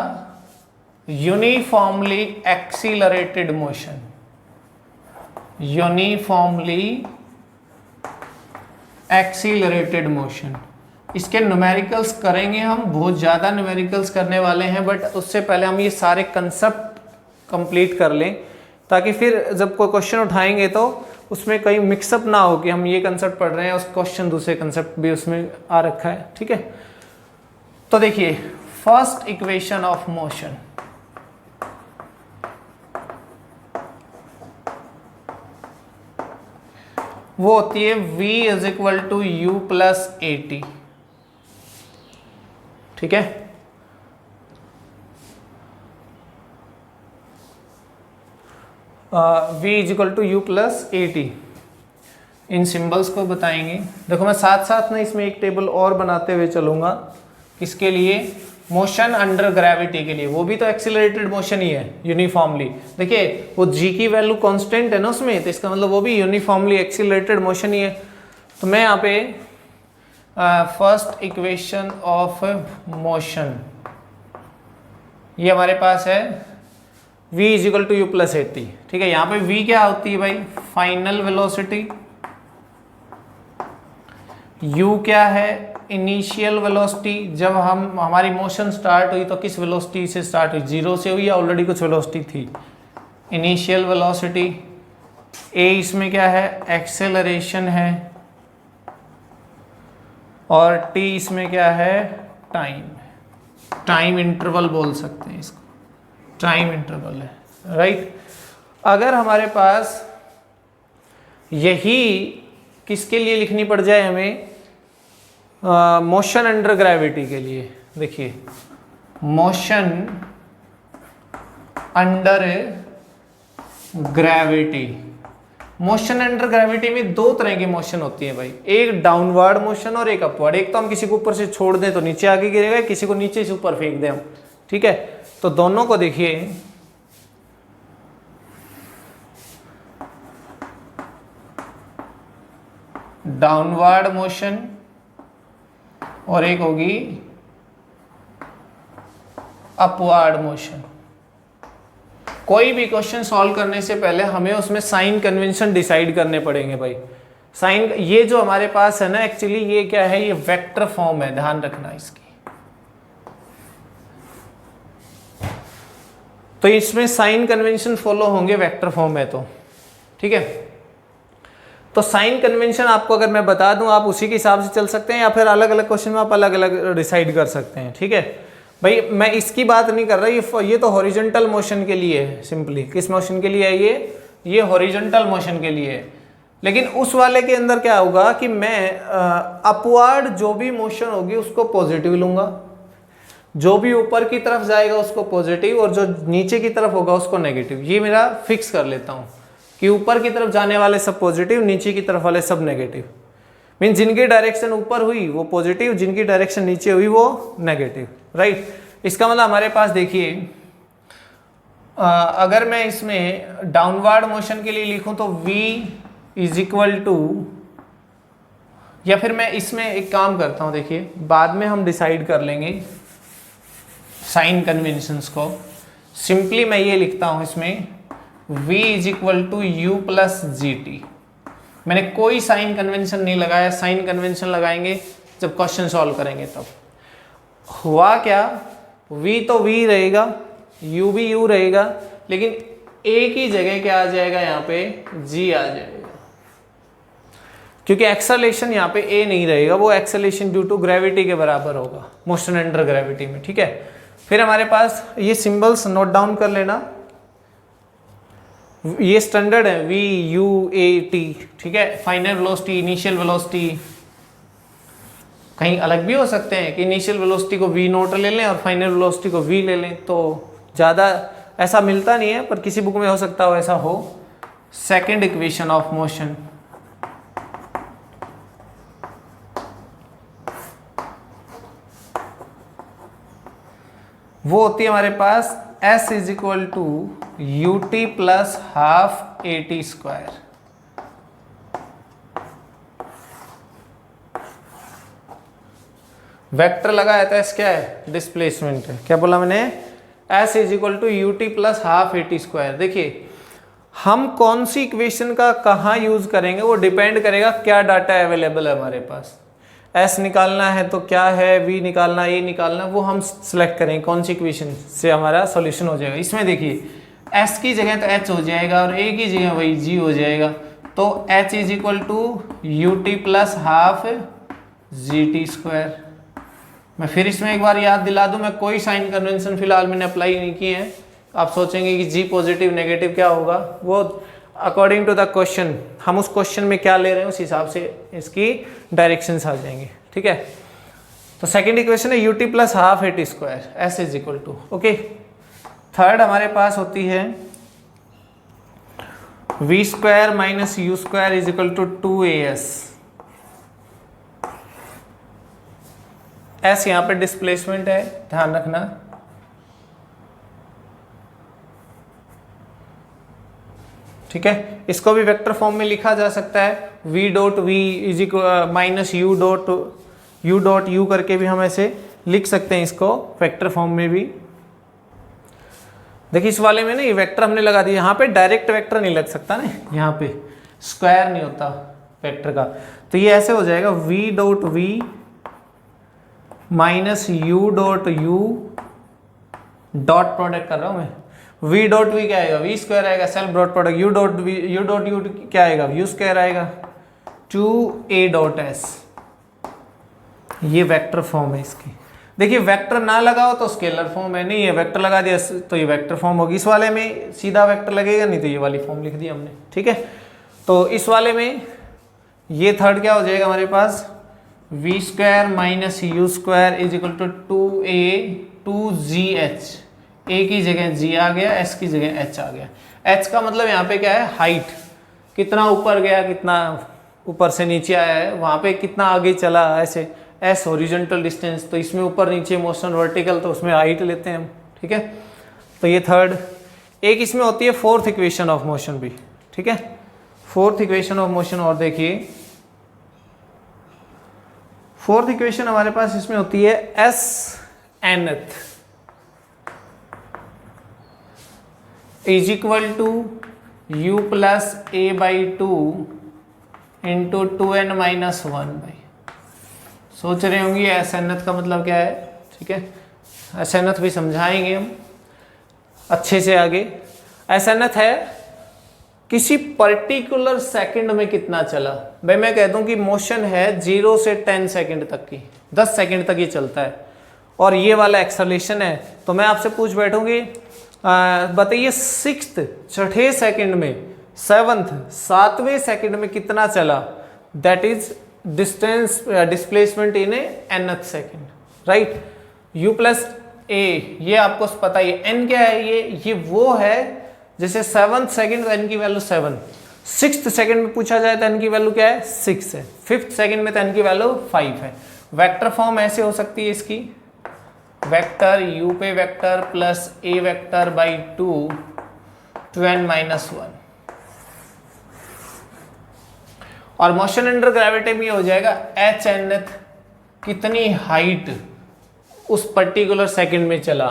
uniformly accelerated motion, uniformly accelerated motion। इसके न्यूमेरिकल्स करेंगे हम, बहुत ज़्यादा न्यूमेरिकल्स करने वाले हैं, बट उससे पहले हम ये सारे कंसेप्ट कंप्लीट कर लें, ताकि फिर जब कोई क्वेश्चन उठाएंगे तो उसमें कहीं मिक्सअप ना हो कि हम ये कंसेप्ट पढ़ रहे हैं, उस क्वेश्चन दूसरे कंसेप्ट भी उसमें आ रखा है। ठीक है, तो देखिए फर्स्ट इक्वेशन ऑफ मोशन, वो होती है v is equal to u plus a t. ठीक है, v is equal to u plus a t. इन सिंबल्स को बताएंगे। देखो मैं साथ साथ ना इसमें एक टेबल और बनाते हुए चलूंगा, किसके लिए, मोशन अंडर ग्रेविटी के लिए। वो भी तो एक्सीलरेटेड मोशन ही है यूनिफॉर्मली। देखिए वो g की वैल्यू कांस्टेंट है ना उसमें, तो इसका मतलब वो भी यूनिफॉर्मली एक्सीलरेटेड मोशन ही है। तो मैं यहाँ पे फर्स्ट इक्वेशन ऑफ मोशन, ये हमारे पास है v is equal to u plus a t. ठीक है, यहाँ पे v क्या होती है भाई, फाइनल वेलोसिटी, u क्या है, इनिशियल वेलोसिटी। जब हमारी मोशन स्टार्ट हुई तो किस वेलोसिटी से स्टार्ट हुई, 0 से हुई या ऑलरेडी कुछ वेलोसिटी थी, इनिशियल वेलोसिटी। a इसमें क्या है, एक्सेलरेशन है, और t इसमें क्या है, टाइम, टाइम इंटरवल बोल सकते हैं इसको, टाइम इंटरवल है, राइट। अगर हमारे पास यही किसके लिए लिखनी पड़ जाए हमें, मोशन अंडर ग्रेविटी के लिए, देखिए motion under gravity. Motion under gravity में 2 तरह की मोशन होती है भाई, एक डाउनवर्ड मोशन और एक अपवर्ड। एक तो हम किसी को ऊपर से छोड़ दें तो नीचे आके गिरेगा, किसी को नीचे से ऊपर फेंक दें हम। ठीक है, तो दोनों को देखिए, डाउनवर्ड मोशन और एक होगी अपवर्ड मोशन। कोई भी क्वेश्चन सॉल्व करने से पहले हमें उसमें साइन कन्वेंशन डिसाइड करने पड़ेंगे भाई। साइन, ये जो हमारे पास है ना, एक्चुअली ये क्या है, ये वेक्टर फॉर्म है, ध्यान रखना इसकी। तो इसमें साइन कन्वेंशन फॉलो होंगे वेक्टर फॉर्म में, तो ठीक है। तो साइन कन्वेंशन आपको अगर मैं बता दूं, आप उसी के हिसाब से चल सकते हैं, या फिर अलग अलग क्वेश्चन में आप अलग अलग डिसाइड कर सकते हैं, ठीक है भाई। मैं इसकी बात नहीं कर रहा, ये तो हॉरिजॉन्टल मोशन के लिए है, सिंपली किस मोशन के लिए है ये हॉरिजॉन्टल मोशन के लिए है। लेकिन उस वाले के अंदर क्या होगा कि मैं अपवर्ड जो भी मोशन होगी उसको पॉजिटिव लूंगा, जो भी ऊपर की तरफ जाएगा उसको पॉजिटिव, और जो नीचे की तरफ होगा उसको नेगेटिव। ये मेरा फिक्स कर लेता हूँ कि ऊपर की तरफ जाने वाले सब पॉजिटिव, नीचे की तरफ वाले सब नेगेटिव। मीन जिनकी डायरेक्शन ऊपर हुई वो पॉजिटिव, जिनकी डायरेक्शन नीचे हुई वो नेगेटिव, राइट। इसका मतलब हमारे पास देखिए, अगर मैं इसमें डाउनवर्ड मोशन के लिए लिखूं तो v इज इक्वल टू, या फिर मैं इसमें एक काम करता हूं, देखिए बाद में हम डिसाइड कर लेंगे साइन कन्वेंशंस को। सिंपली मैं ये लिखता हूं इसमें v is equal to u plus g t. मैंने कोई साइन कन्वेंशन नहीं लगाया, साइन कन्वेंशन लगाएंगे जब क्वेश्चन सॉल्व करेंगे तब। हुआ क्या, v तो v रहेगा, u भी u रहेगा, लेकिन a की जगह क्या आ जाएगा, यहाँ पे g आ जाएगा, क्योंकि एक्सेलरेशन यहाँ पे a नहीं रहेगा, वो एक्सेलरेशन ड्यू टू ग्रेविटी के बराबर होगा, मोशन अंडर ग्रेविटी में, ठीक है। फिर हमारे पास ये सिंबल्स नोट डाउन कर लेना, ये स्टैंडर्ड है v u a t, ठीक है। फाइनल वेलोसिटी, इनिशियल वेलोसिटी, कहीं अलग भी हो सकते हैं कि इनिशियल वेलोसिटी को v नोट ले लें और फाइनल वेलोसिटी को v ले लें, तो ज़्यादा ऐसा मिलता नहीं है, पर किसी बुक में हो सकता हो ऐसा हो। सेकंड इक्वेशन ऑफ मोशन, वो होती है हमारे पास s is equal to u t plus half a t square. Vector लगाया था, s क्या है, डिस्प्लेसमेंट है। क्या बोला मैंने, s is equal to u t plus half a t square. देखिए हम कौन सी इक्वेशन का कहाँ यूज करेंगे वो डिपेंड करेगा क्या डाटा अवेलेबल है हमारे पास। s निकालना है तो क्या है, v निकालना, a निकालना, वो हम सिलेक्ट करेंगे कौन सी इक्वेशन से हमारा सॉल्यूशन हो जाएगा। इसमें देखिए s की जगह तो h हो जाएगा और a की जगह वही g हो जाएगा, तो h is equal to u t plus half g t square. मैं फिर इसमें एक बार याद दिला दूं, मैं कोई साइन कन्वेंशन फिलहाल मैंने अप्लाई नहीं किए हैं। आप सोचेंगे कि g पॉजिटिव नेगेटिव क्या होगा, वो अकॉर्डिंग टू द क्वेश्चन, हम उस क्वेश्चन में क्या ले रहे हैं उस हिसाब से इसकी डायरेक्शंस आ जाएंगे, ठीक है। तो सेकंड इक्वेशन है u t plus half a t square, s is equal to, okay. Third हमारे पास होती है v square minus u square is equal to 2as। S यहाँ पे डिस्प्लेसमेंट है, ध्यान रखना। ठीक है, इसको भी वेक्टर फॉर्म में लिखा जा सकता है, v dot v is equal minus u dot u करके भी हम ऐसे लिख सकते हैं इसको वेक्टर फॉर्म में भी। देखिए इस वाले में ना ये वेक्टर हमने लगा दिया, यहाँ पे डायरेक्ट वेक्टर नहीं लग सकता ना, यहाँ पे स्क्वायर नहीं होता वेक्टर का, तो ये ऐसे हो जाएगा v dot v minus u dot u dot product कर रहा हूँ मैं, v डॉट वी क्या आएगा, v स्क्वायर आएगा, self dot product you dot you क्या आएगा, u स्क्वायर आएगा, 2a डॉट s। ये वेक्टर फॉर्म है इसकी। देखिए वेक्टर ना लगाओ तो स्केलर फॉर्म है, नहीं है वेक्टर लगा दिया तो ये वेक्टर फॉर्म होगी। इस वाले में सीधा वेक्टर लगेगा, नहीं तो ये वाली फॉर्म लिख दी हमने, ठीक है। तो इस वाले में ये थर्ड क्या हो जाएगा हमारे पास, v square minus u square is equal to 2gh, a की जगह g आ गया, s की जगह h आ गया। h का मतलब यहाँ पे क्या है, हाइट, कितना ऊपर गया, कितना ऊपर से नीचे आया है, वहाँ पे कितना आगे चला, ऐसे s हॉरिजॉन्टल डिस्टेंस, तो इसमें ऊपर नीचे मोशन वर्टिकल, तो उसमें हाइट लेते हैं हम, ठीक है। तो ये थर्ड। एक इसमें होती है फोर्थ इक्वेशन ऑफ मोशन भी, ठीक है। फोर्थ इक्वेशन ऑफ मोशन, और देखिए फोर्थ इक्वेशन हमारे पास इसमें होती है s nth is equal to u plus a by 2 into 2n minus 1 by. सोच रहे होंगे एस एनथ का मतलब क्या है, ठीक है, एस एनथ भी समझाएंगे हम। अच्छे से आगे। ऐसा न है किसी पर्टिकुलर सेकंड में कितना चला। भाई मैं कह दूं कि मोशन है 0 से 10 सेकंड तक की, 10 सेकंड तक ये चलता है, और ये वाला एक्सेलरेशन है, तो मैं आपसे पूछ बैठूंगी बताइए सिक्स्थ, छठे सेकंड में, सेवंथ, सातवें सेकंड में कितना चला। That is distance displacement in nth second, right. u plus a, ये आपको पता ही है। n क्या है, ये वो है, जैसे सेवंथ सेकंड तो n की वैल्यू 7, सिक्स्थ सेकंड में पूछा जाए तो n की वैल्यू क्या है, 6 है, फिफ्थ सेकंड में तो n की वैल्यू 5 है। वेक्टर फॉर्म ऐसे हो सकती है इसकी, वेक्टर u पे vector plus a vector by 2 to n minus 1, और मोशन अंडर ग्रेविटी में हो जाएगा h nth, कितनी हाइट उस पर्टिकुलर सेकंड में चला,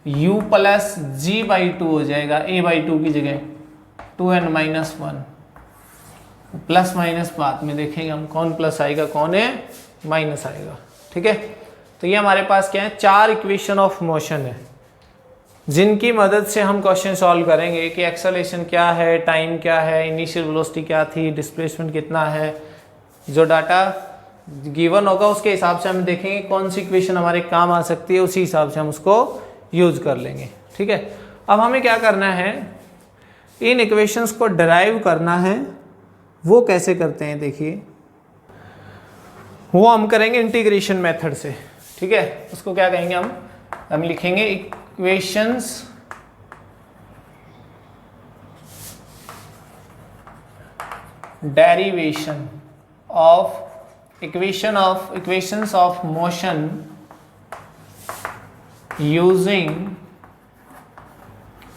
u प्लस g बाई 2 हो जाएगा, a बाई 2 की जगह 2n माइनस 1, प्लस माइनस बाद में देखेंगे हम कौन प्लस आएगा कौन है माइनस आएगा, ठीक है। तो ये हमारे पास क्या है, 4 इक्वेशन ऑफ मोशन है, जिनकी मदद से हम क्वेश्चन सॉल्व करेंगे कि एक्सेलरेशन क्या है, टाइम क्या है, इनिशियल वेलोसिटी क्या थी, डिस्प्लेसमेंट कितना है। जो डाटा गिवन होगा उसके हिसाब से हम देखेंगे कौन सी इक्वेशन हमारे काम आ सकती है, उसी हिसाब से हम उसको यूज कर लेंगे, ठीक है। अब हमें क्या करना है, इन इक्वेशंस को डिराइव करना है। वो कैसे करते हैं देखिए, वो हम करेंगे इंटीग्रेशन मेथड से, ठीक है। उसको क्या कहेंगे हम लिखेंगे equations derivation of equations of motion using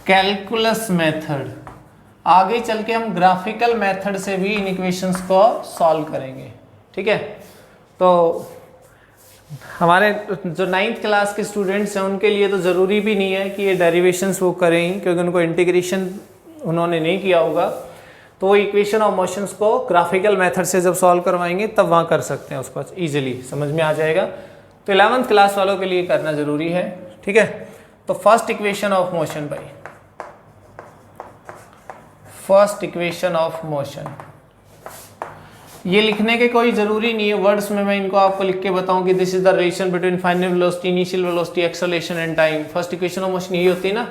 calculus method. आगे चल के हम ग्राफिकल मेथड से भी इन इक्वेशंस को सॉल्व करेंगे, ठीक है। तो हमारे जो 9th क्लास के स्टूडेंट्स हैं उनके लिए तो ज़रूरी भी नहीं है कि ये डेरिवेशंस वो करें, क्योंकि उनको इंटीग्रेशन उन्होंने नहीं किया होगा। तो वो इक्वेशन ऑफ मोशंस को ग्राफिकल मेथड से जब सॉल्व करवाएंगे तब वहाँ कर सकते हैं, उसको ईजिली समझ में आ जाएगा। तो 11th क्लास वालों के लिए करना ज़रूरी है, ठीक है। तो फर्स्ट इक्वेशन ऑफ मोशन भाई, फर्स्ट इक्वेशन ऑफ मोशन, ये लिखने के कोई ज़रूरी नहीं है वर्ड्स में, मैं इनको आपको लिख के बताऊं कि this is the relation between final velocity, initial velocity, acceleration and time. First equation of motion यही होती है ना,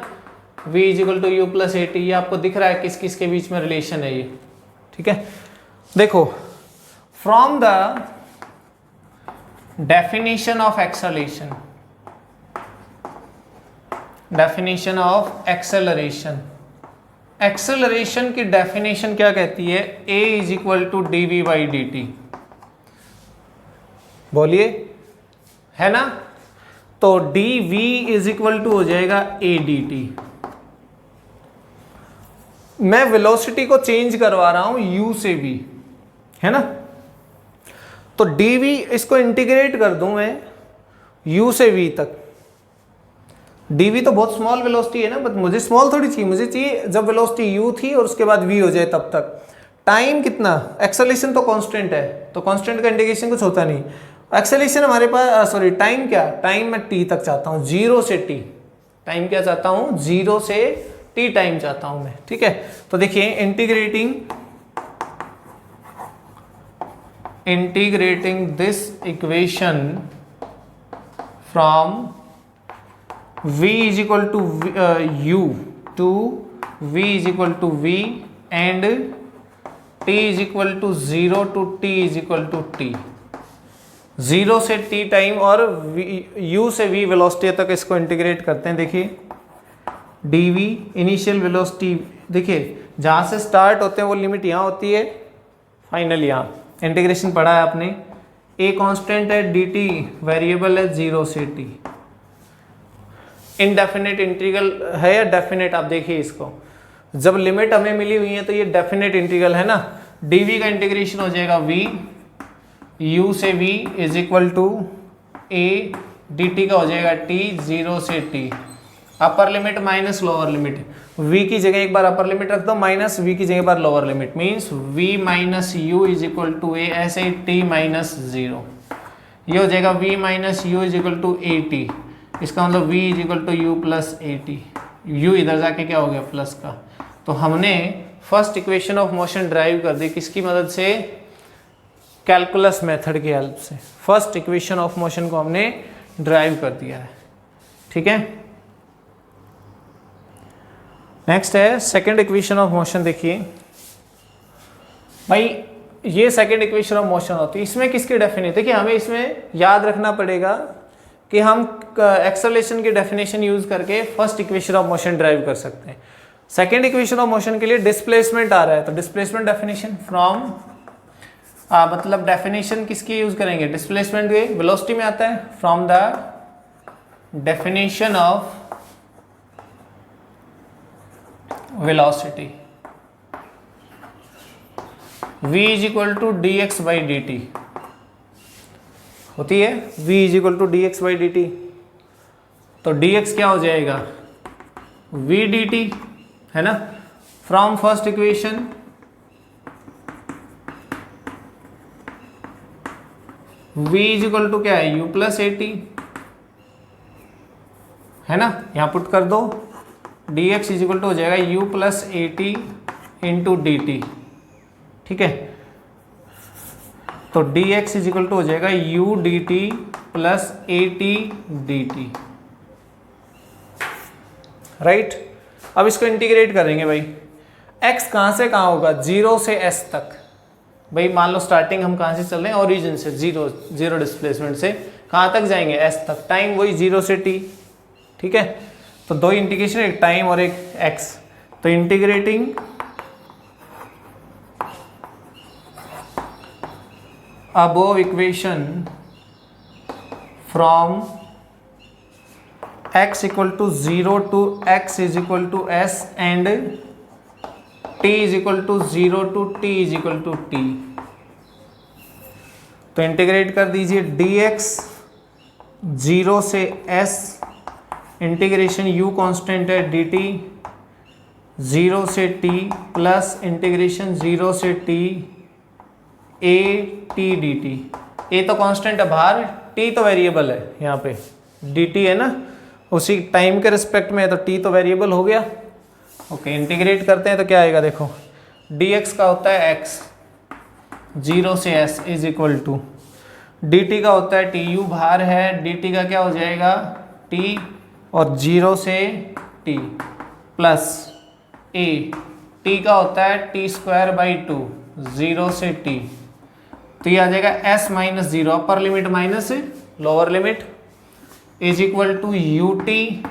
v is equal to u plus a t. ये आपको दिख रहा है किस किस के बीच में रिलेशन है ये, ठीक है। देखो, from the definition of acceleration, definition of acceleration, acceleration की डेफिनेशन क्या कहती है, a is equal to d v by d t. बोलिए, है ना। तो d v is equal to हो जाएगा ए डी टी। मैं वेलोसिटी को चेंज करवा रहा हूं u से v, है ना। तो डी वी इसको इंटीग्रेट कर दूं मैं u से v तक। dv तो बहुत स्मॉल वेलोसिटी है ना, बट मुझे स्मॉल थोड़ी चाहिए, मुझे चाहिए जब वेलोसिटी u थी और उसके बाद v हो जाए तब तक। टाइम कितना, एक्सेलरेशन तो कांस्टेंट है, तो कांस्टेंट का इंटीग्रेशन कुछ होता नहीं। एक्सेलरेशन हमारे पास सॉरी टाइम क्या, टाइम मैं t तक चाहता हूँ, 0 से t। टाइम क्या चाहता हूँ, 0 से t टाइम चाहता हूँ मैं, ठीक है। तो देखिए integrating this equation from v is equal to u to v is equal to v and t is equal to 0 to t is equal to t। 0 से t टाइम और u से v वेलोसिटी तक इसको integrate करते हैं। देखिए dv initial velocity, देखिए जहाँ से स्टार्ट होते हैं वो लिमिट यहाँ होती है, फाइनल यहाँ। इंटीग्रेशन पढ़ा है आपने, a कांस्टेंट है, dt वेरिएबल है 0 से t। इनडेफिनेट इंटीग्रल है या डेफिनेट, आप देखिए इसको, जब लिमिट हमें मिली हुई है तो ये डेफिनेट इंटीग्रल है ना। dv का इंटीग्रेशन हो जाएगा v, u से v is equal to a, dt का हो जाएगा t 0 से t। Upper limit minus lower limit, v की जगह एक बार अपर लिमिट रख दो, माइनस v की जगह बार lower limit, means v minus u is equal to a, ऐसे ही t माइनस 0। ये हो जाएगा v minus u is equal to a t. इसका मतलब v is equal to u plus a t. u इधर जाके क्या हो गया प्लस का। तो हमने first equation of motion drive कर दी किसकी मदद से, कैलकुलस मेथड की हेल्प से। फर्स्ट इक्वेशन ऑफ मोशन को हमने ड्राइव कर दिया है, ठीक है। नेक्स्ट है सेकंड इक्वेशन ऑफ मोशन। देखिए भाई ये सेकंड इक्वेशन ऑफ मोशन होती है, इसमें किसकी डेफिनेशन, देखिए हमें इसमें याद रखना पड़ेगा कि हम एक्सेलरेशन की डेफिनेशन यूज करके first equation of motion drive कर सकते हैं। सेकंड इक्वेशन ऑफ मोशन के लिए डिस्प्लेसमेंट आ रहा है, तो डिस्प्लेसमेंट डेफिनेशन फ्रॉम मतलब डेफिनेशन किसकी यूज करेंगे, डिस्प्लेसमेंट के वेलोसिटी में आता है, from the definition of velocity v is equal to d x by d t होती है, v is equal to d x by d t. तो dx क्या हो जाएगा v dt, है ना। From first equation v is equal to क्या है u प्लस ए टी, है ना। यहां पुट कर दो, dx इज इक्वल टू हो जाएगा u plus a T into D T, ठीक है। तो dx इज इक्वल टू हो जाएगा u D T plus a t d t, right. अब इसको इंटीग्रेट करेंगे भाई, x कहां से कहां होगा, 0 से s तक। भाई मान लो स्टार्टिंग हम कहां से चल रहे हैं, ओरिजिन से, जीरो डिस्प्लेसमेंट से कहां तक जाएंगे, s तक। टाइम वही 0 से t, ठीक है। तो दो इंटीग्रेशन, एक टाइम और एक x। तो integrating above equation from x equal to 0 to x is equal to s and t is equal to 0 to t is equal to t। तो इंटीग्रेट कर दीजिए, dx 0 से s, इंटीग्रेशन u कांस्टेंट है, dt 0 से t plus integration 0 से t a t dt। a तो constant है बाहर, t तो वेरिएबल है यहाँ पे, dt है ना उसी टाइम के रिस्पेक्ट में है, तो t तो वेरिएबल हो गया। ओके, इंटीग्रेट करते हैं तो क्या आएगा, देखो dx का होता है x 0 से s is equal to, dt का होता है tu बाहर है, dt का क्या हो जाएगा t और 0 से t प्लस a, t का होता है t स्क्वायर बाई 2 0 से t। तो ये आ जाएगा s minus 0, upper limit minus lower limit is equal to u t,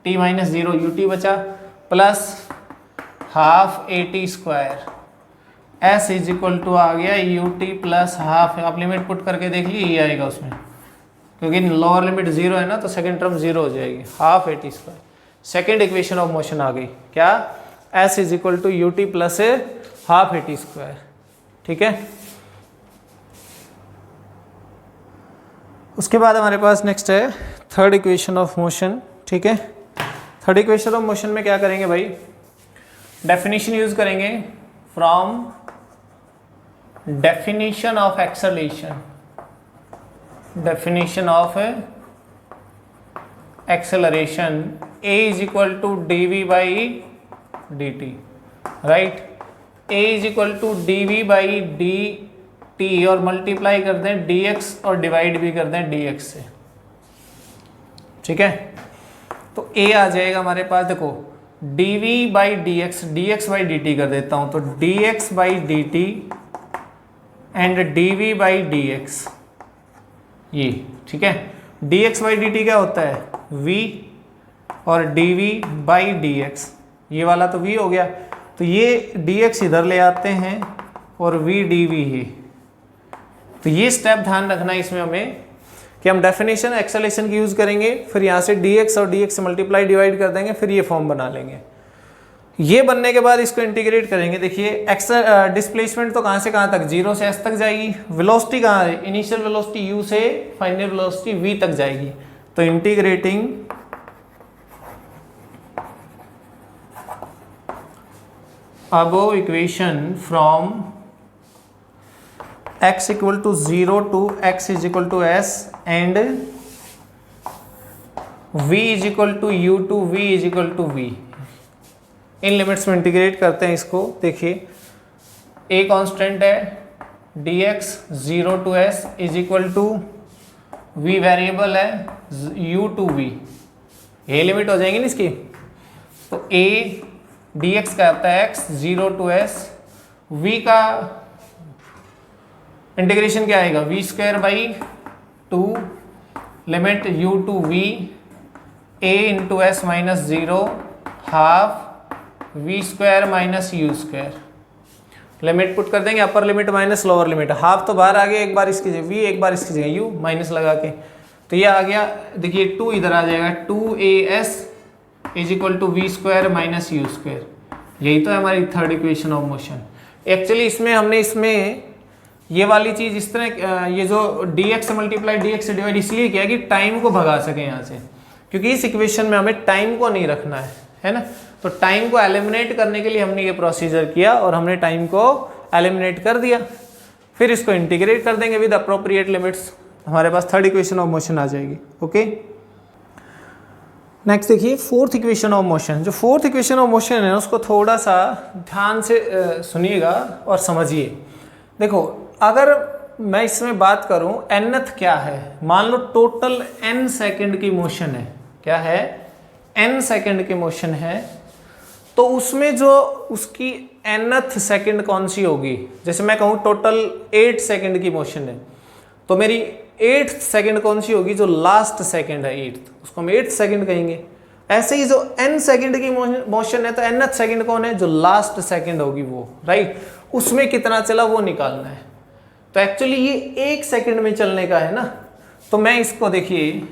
t minus 0 u t बचा, plus half a t square, s is equal to आ गया यू टी प्लस हाफ। आप limit put करके देख लीजिए, ये आएगा उसमें, क्योंकि लोअर लिमिट 0 है ना, तो सेकेंड टर्म 0 हो जाएगी, half a t square. Second equation of motion आ गई क्या, s is equal to u t plus half a t square, ठीक है। उसके बाद हमारे पास नेक्स्ट है थर्ड इक्वेशन ऑफ मोशन, ठीक है। थर्ड इक्वेशन ऑफ मोशन में क्या करेंगे भाई, डेफिनेशन यूज करेंगे from definition of acceleration, definition of acceleration a is equal to d v by d t, right. a is equal to d v by d t और multiply कर दें dx और divide भी कर दें dx से, ठीक है। तो a आ जाएगा हमारे पास, देखो dv by dx, dx by dt कर देता हूं, तो dx by dt and dv by dx, ये ठीक है। dx बाई dt क्या होता है v और dv बाई dx, ये वाला तो v हो गया, तो ये dx इधर ले आते हैं और v dv है। तो ये स्टेप ध्यान रखना है इसमें हमें कि हम डेफिनेशन एक्सेलरेशन की यूज करेंगे, फिर यहाँ से dx और dx से मल्टीप्लाई डिवाइड कर देंगे, फिर ये फॉर्म बना लेंगे। ये बनने के बाद इसको इंटीग्रेट करेंगे। देखिए डिस्प्लेसमेंट तो कहाँ से कहाँ तक, 0 से s तक जाएगी। वेलोसिटी कहाँ है, इनिशियल वेलोसिटी u से फाइनल वेलोसिटी v तक जाएगी। तो integrating above equation from x equal to 0 to x is equal to s and v is equal to u to v is equal to v. इन limits में integrate करते हैं इसको। देखिए a कांस्टेंट है, dx 0 to s is equal to v variable है u to v। ये limit हो जाएंगी ना इसकी। तो a dx का आता है x 0 टू s, v का इंटीग्रेशन क्या आएगा v square by 2 limit u to v a into s minus 0 half v square minus u square. Limit put कर देंगे, upper limit minus lower limit. Half तो बाहर आ गया, एक बार इसकी जगह v, एक बार इसकी जगह u माइनस लगा के, तो ये आ गया। देखिए 2 इधर आ जाएगा, 2as is equal to v square minus u square. यही तो है हमारी third equation of motion. Actually इसमें हमने ये वाली चीज़ इस तरह, ये जो dx से मल्टीप्लाई dx से डिवाइड इसलिए किया कि टाइम को भगा सके यहाँ से, क्योंकि इस इक्वेशन में हमें टाइम को नहीं रखना है ना। तो टाइम को एलिमिनेट करने के लिए हमने ये प्रोसीजर किया और हमने टाइम को एलिमिनेट कर दिया। फिर इसको इंटीग्रेट कर देंगे विद अप्रोप्रिएट लिमिट्स, हमारे पास थर्ड इक्वेशन ऑफ मोशन आ जाएगी। ओके, नेक्स्ट देखिए फोर्थ इक्वेशन ऑफ मोशन। जो फोर्थ इक्वेशन ऑफ मोशन है उसको थोड़ा सा ध्यान से सुनिएगा और समझिए। देखो अगर मैं इसमें बात करूं nth क्या है, मान लो टोटल n सेकंड की मोशन है, क्या है n सेकंड की मोशन है, तो उसमें जो उसकी nth सेकंड कौन सी होगी। जैसे मैं कहूं टोटल 8 सेकंड की मोशन है, तो मेरी 8th सेकंड कौन सी होगी, जो लास्ट सेकंड है 8th, उसको हम 8th सेकंड कहेंगे। ऐसे ही जो n सेकंड की मोशन है तो nth सेकंड कौन है, जो लास्ट सेकंड होगी वो, राइट। उसमें कितना चला वो निकालना है। तो एक्चुअली ये 1 सेकंड में चलने का है ना, तो मैं इसको देखिए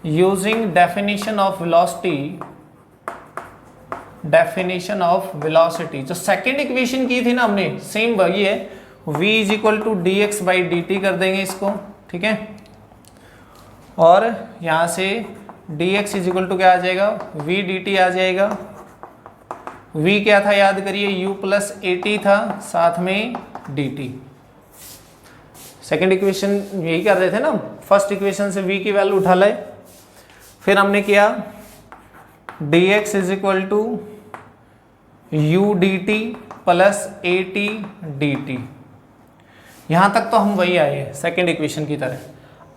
यूजिंग डेफिनेशन ऑफ वेलोसिटी, जो सेकंड इक्वेशन की थी ना हमने, सेम वही है। v is equal to d x by d t कर देंगे इसको, ठीक है। और यहाँ से dx इज इक्वल टू क्या आ जाएगा, v dt आ जाएगा। v क्या था याद करिए, u प्लस ए टी था, साथ में dt। सेकेंड इक्वेशन यही कर रहे थे ना, फर्स्ट इक्वेशन से v की वैल्यू उठा लाए। फिर हमने किया dx is equal to u dt plus a t d t. यहाँ तक तो हम वही आए हैं सेकेंड इक्वेशन की तरह।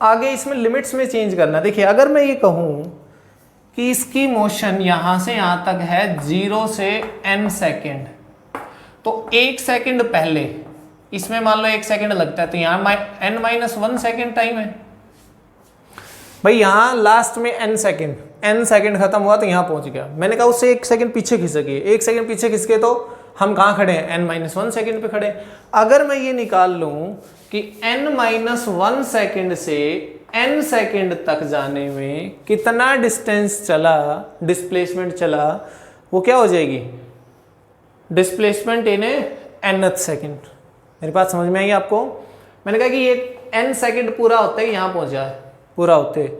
आगे इसमें लिमिट्स में चेंज करना। देखिए अगर मैं ये कहूँ कि इसकी मोशन यहाँ से यहाँ तक है 0 से n सेकेंड, तो 1 सेकेंड पहले इसमें मान लो 1 सेकेंड लगता है, तो यहाँ n-1 सेकेंड टाइम है। भाई यहाँ लास्ट में n सेकेंड खत्म हुआ तो यहाँ पहुँच गया। मैंने कहा उससे 1 सेकेंड पीछे खिसके, 1 सेकेंड पीछे खिसके तो हम कहाँ खड़े हैं, n-1 सेकेंड पे खड़े। अगर मैं ये निकाल लूँ कि n-1 सेकेंड से n सेकेंड तक जाने में कितना डिस्टेंस चला, डिस्प्लेसमेंट चला, वो क्या हो जाएगी, डिस्प्लेसमेंट इन nth सेकेंड। मेरी बात समझ में आई आपको। मैंने कहा कि ये n सेकेंड पूरा होता है यहाँ पहुँच जाए, पूरा होते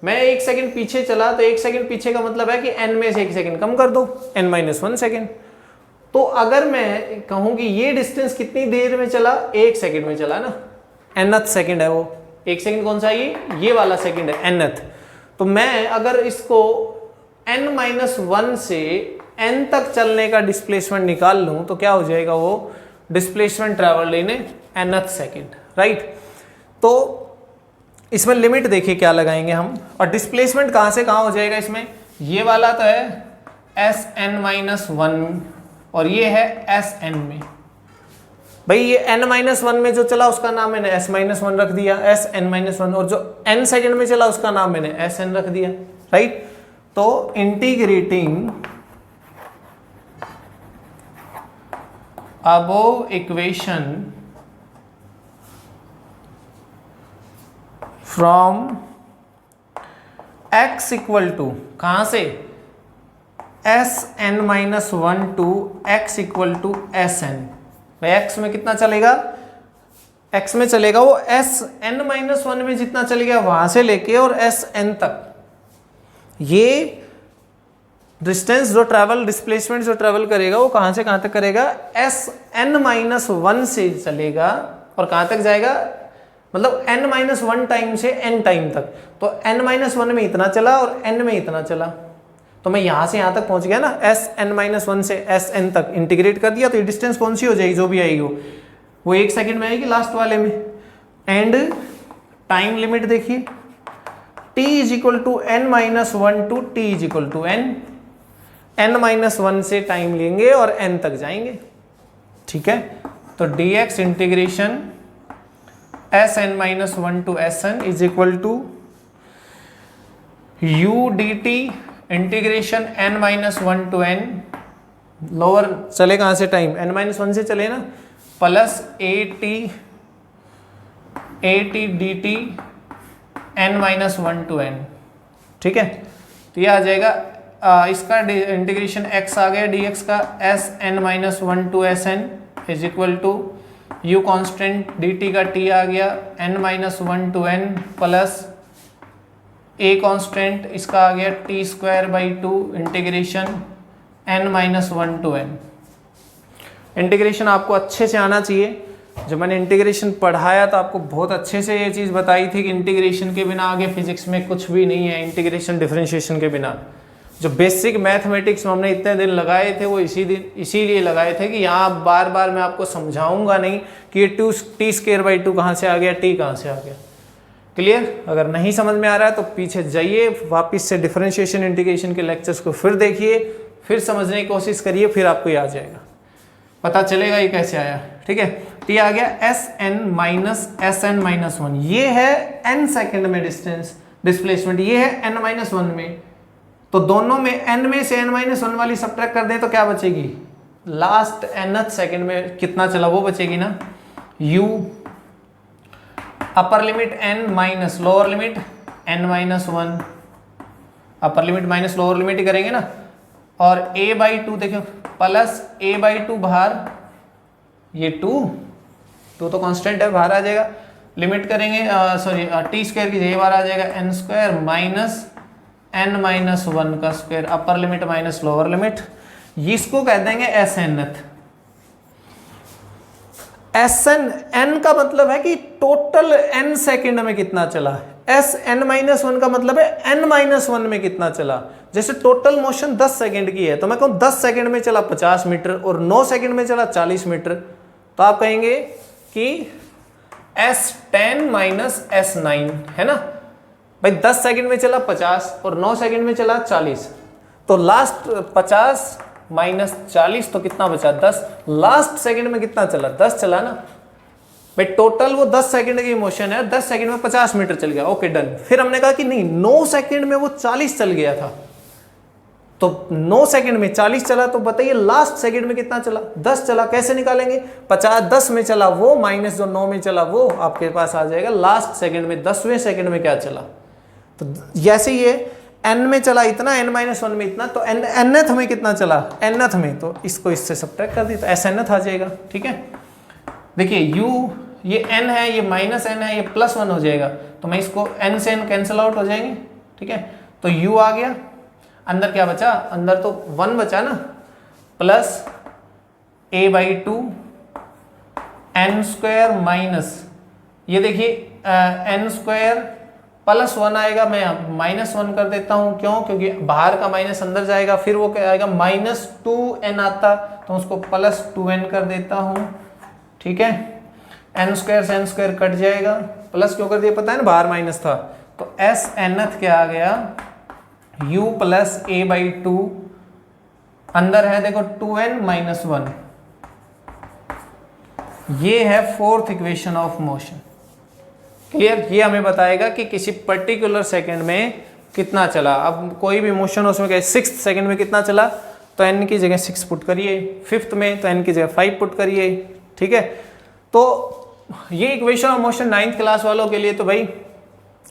मैं 1 सेकेंड पीछे चला, तो 1 सेकेंड पीछे का मतलब है कि n में से 1 सेकेंड कम कर दो, n-1 सेकेंड। तो अगर मैं कहूँ कि ये डिस्टेंस कितनी देर में चला, 1 सेकेंड में चला ना, nth सेकेंड है वो। 1 सेकेंड कौन सा है, ये वाला सेकेंड है nth। तो मैं अगर इसको n-1 से n तक चलने का डिस्प्लेसमेंट निकाल लूँ तो क्या हो जाएगा, वो displacement travelled in nth second, right. तो इसमें लिमिट देखिए क्या लगाएंगे हम, और डिस्प्लेसमेंट कहाँ से कहाँ हो जाएगा इसमें। ये वाला तो है Sn-1 और ये है Sn में। भाई ये n-1 में जो चला उसका नाम मैंने s-1 रख दिया, Sn-1, और जो n सेकेंड में चला उसका नाम मैंने Sn रख दिया, राइट। तो integrating above equation from x equal to, कहाँ से, Sn-1 to x equal to Sn। भाई x में कितना चलेगा, x में चलेगा वो Sn-1 में जितना चल गया वहां से लेके और Sn तक। ये डिस्टेंस जो ट्रैवल, डिस्प्लेसमेंट जो ट्रैवल करेगा वो कहाँ से कहाँ तक करेगा, Sn-1 से चलेगा और कहाँ तक जाएगा, मतलब n-1 टाइम से n टाइम तक, तो n-1 में इतना चला और n में इतना चला, तो मैं यहां से यहां तक पहुंच गया ना, Sn-1 से Sn तक इंटीग्रेट कर दिया, तो ये डिस्टेंस कौन सी हो जाएगी, जो भी आएगी वो 1 सेकंड में आएगी लास्ट वाले में। एंड टाइम लिमिट देखिए, t is equal to n-1 to t is equal to n, n-1 से टाइम लेंगे और n तक जाएंगे, ठीक है। तो dx integration Sn-1 to Sn is equal to u dt integration n-1 to n, lower चले कहां से टाइम, n-1 से चले ना, plus at dt n-1 to n, ठीक है। तो ये आ जाएगा इसका इंटीग्रेशन x आ गया dx का Sn-1 to Sn is equal to u constant dt का t आ गया n-1 to n plus a constant इसका आ गया t square by 2 integration n-1 to n। Integration आपको अच्छे से आना चाहिए, जब मैंने इंटीग्रेशन पढ़ाया तो आपको बहुत अच्छे से ये चीज़ बताई थी कि इंटीग्रेशन के बिना आगे फिजिक्स में कुछ भी नहीं है, इंटीग्रेशन डिफरेंशिएशन के बिना। जो बेसिक मैथमेटिक्स में हमने इतने दिन लगाए थे वो इसीलिए लगाए थे कि यहाँ बार बार मैं आपको समझाऊंगा नहीं कि ये t स्क्वायर बाई 2 कहाँ से आ गया, t कहाँ से आ गया। क्लियर? अगर नहीं समझ में आ रहा है तो पीछे जाइए, वापस से डिफरेंशिएशन इंटीग्रेशन के लेक्चर्स को फिर देखिए, फिर समझने की कोशिश करिए, फिर आपको ये आ जाएगा, पता चलेगा ये कैसे आया, ठीक है। t आ गया Sn-1, ये है n सेकंड में डिस्प्लेसमेंट, ये है n-1 में, तो दोनों में n में से n-1 वाली सब्ट्रैक्ट कर दें तो क्या बचेगी, लास्ट nth सेकंड में कितना चला वो बचेगी ना, u upper limit n minus lower limit n-1, upper limit minus lower limit ही करेंगे ना, और a बाई 2 देखो प्लस a बाई 2 बाहर, ये 2 तो कांस्टेंट है बाहर आ जाएगा, लिमिट करेंगे सॉरी t स्क्वायर की जगह बाहर आ जाएगा n स्क्वायर माइनस n-1 का स्क्वायर, अपर लिमिट माइनस लोअर लिमिट, इसको कह देंगे Snth। Sn का मतलब है कि टोटल n सेकंड में कितना चला, Sn-1 का मतलब है n-1 में कितना चला। जैसे टोटल मोशन 10 सेकंड की है तो मैं कहूँ 10 सेकंड में चला 50 मीटर और 9 सेकंड में चला 40 मीटर, तो आप कहेंगे कि S10 माइनस S9 है ना भाई, 10 सेकंड में चला 50 और 9 सेकंड में चला 40, तो लास्ट 50 माइनस 40 तो कितना बचा 10, लास्ट सेकंड में कितना चला 10 चला ना भाई, टोटल वो 10 सेकंड की मोशन है, 10 सेकंड में 50 मीटर चल गया, ओके डन। फिर हमने कहा कि नहीं 9 सेकंड में वो 40 चल गया था, तो 9 सेकंड में 40 चला, तो बताइए लास्ट सेकंड में कितना चला, 10 चला। कैसे निकालेंगे, 50 10 में चला वो माइनस जो 9 में चला वो आपके पास आ जाएगा लास्ट सेकंड में 10वें सेकंड में क्या चला। तो जैसे ये n में चला इतना, n-1 में इतना, तो nth में कितना चला, nth में, तो इसको इससे सब्ट्रैक्ट कर दी तो Snth आ जाएगा, ठीक है। देखिए u ये n है, ये माइनस n है, ये प्लस 1 हो जाएगा, तो मैं इसको n से n कैंसिल आउट हो जाएंगे, ठीक है। तो u आ गया, अंदर क्या बचा, अंदर तो 1 बचा ना, plus a by 2 n square minus, ये देखिए n स्क्वायर प्लस 1 आएगा, मैं माइनस 1 कर देता हूं, क्यों, क्योंकि बाहर का माइनस अंदर जाएगा, फिर वो क्या आएगा माइनस 2n आता, तो उसको प्लस 2n कर देता हूं, ठीक है। n स्क्वायर से n स्क्वायर कट जाएगा, प्लस क्यों कर दिया पता है ना, बाहर माइनस था, तो Snth क्या आ गया, u प्लस a बाई 2, अंदर है देखो 2n माइनस 1, ये है fourth equation of motion. Clear? ये हमें बताएगा कि किसी पर्टिकुलर सेकंड में कितना चला। अब कोई भी मोशन हो, उसमें क्या 6th सेकंड में कितना चला, तो n की जगह 6 पुट करिए, 5th में तो n की जगह 5 पुट करिए, ठीक है। तो ये equation of motion 9th class वालों के लिए तो भाई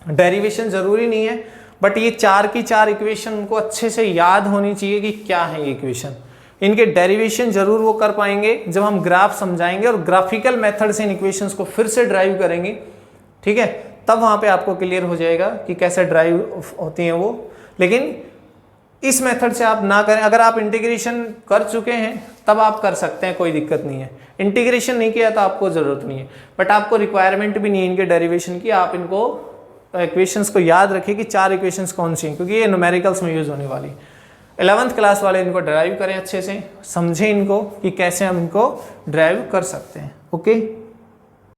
डेरिवेशन जरूरी नहीं है, बट ये 4 की 4 इक्वेशन को अच्छे से याद होनी चाहिए कि क्या है ये इक्वेशन। इनके डेरिवेशन जरूर वो कर पाएंगे जब हम ग्राफ समझाएंगे और ग्राफिकल मेथड से इन इक्वेशंस को फिर से ड्राइव करेंगे, ठीक है, तब वहां पे आपको क्लियर हो जाएगा कि कैसे ड्राइव होती हैं वो। लेकिन इस मेथड से आप ना करें। अगर आप इंटीग्रेशन कर चुके हैं तब आप कर सकते हैं, कोई दिक्कत नहीं है। इंटीग्रेशन नहीं किया तो आपको ज़रूरत नहीं है, बट आपको रिक्वायरमेंट भी नहीं है इनके डेरिवेशन की। आप इनको इक्वेशंस को याद रखिए कि 4 इक्वेशंस कौन सी हैं, क्योंकि ये न्यूमेरिकल्स में यूज़ होने वाली। 11th क्लास वाले इनको ड्राइव करें अच्छे से, समझें इनको कि कैसे हम इनको ड्राइव कर सकते हैं। ओके।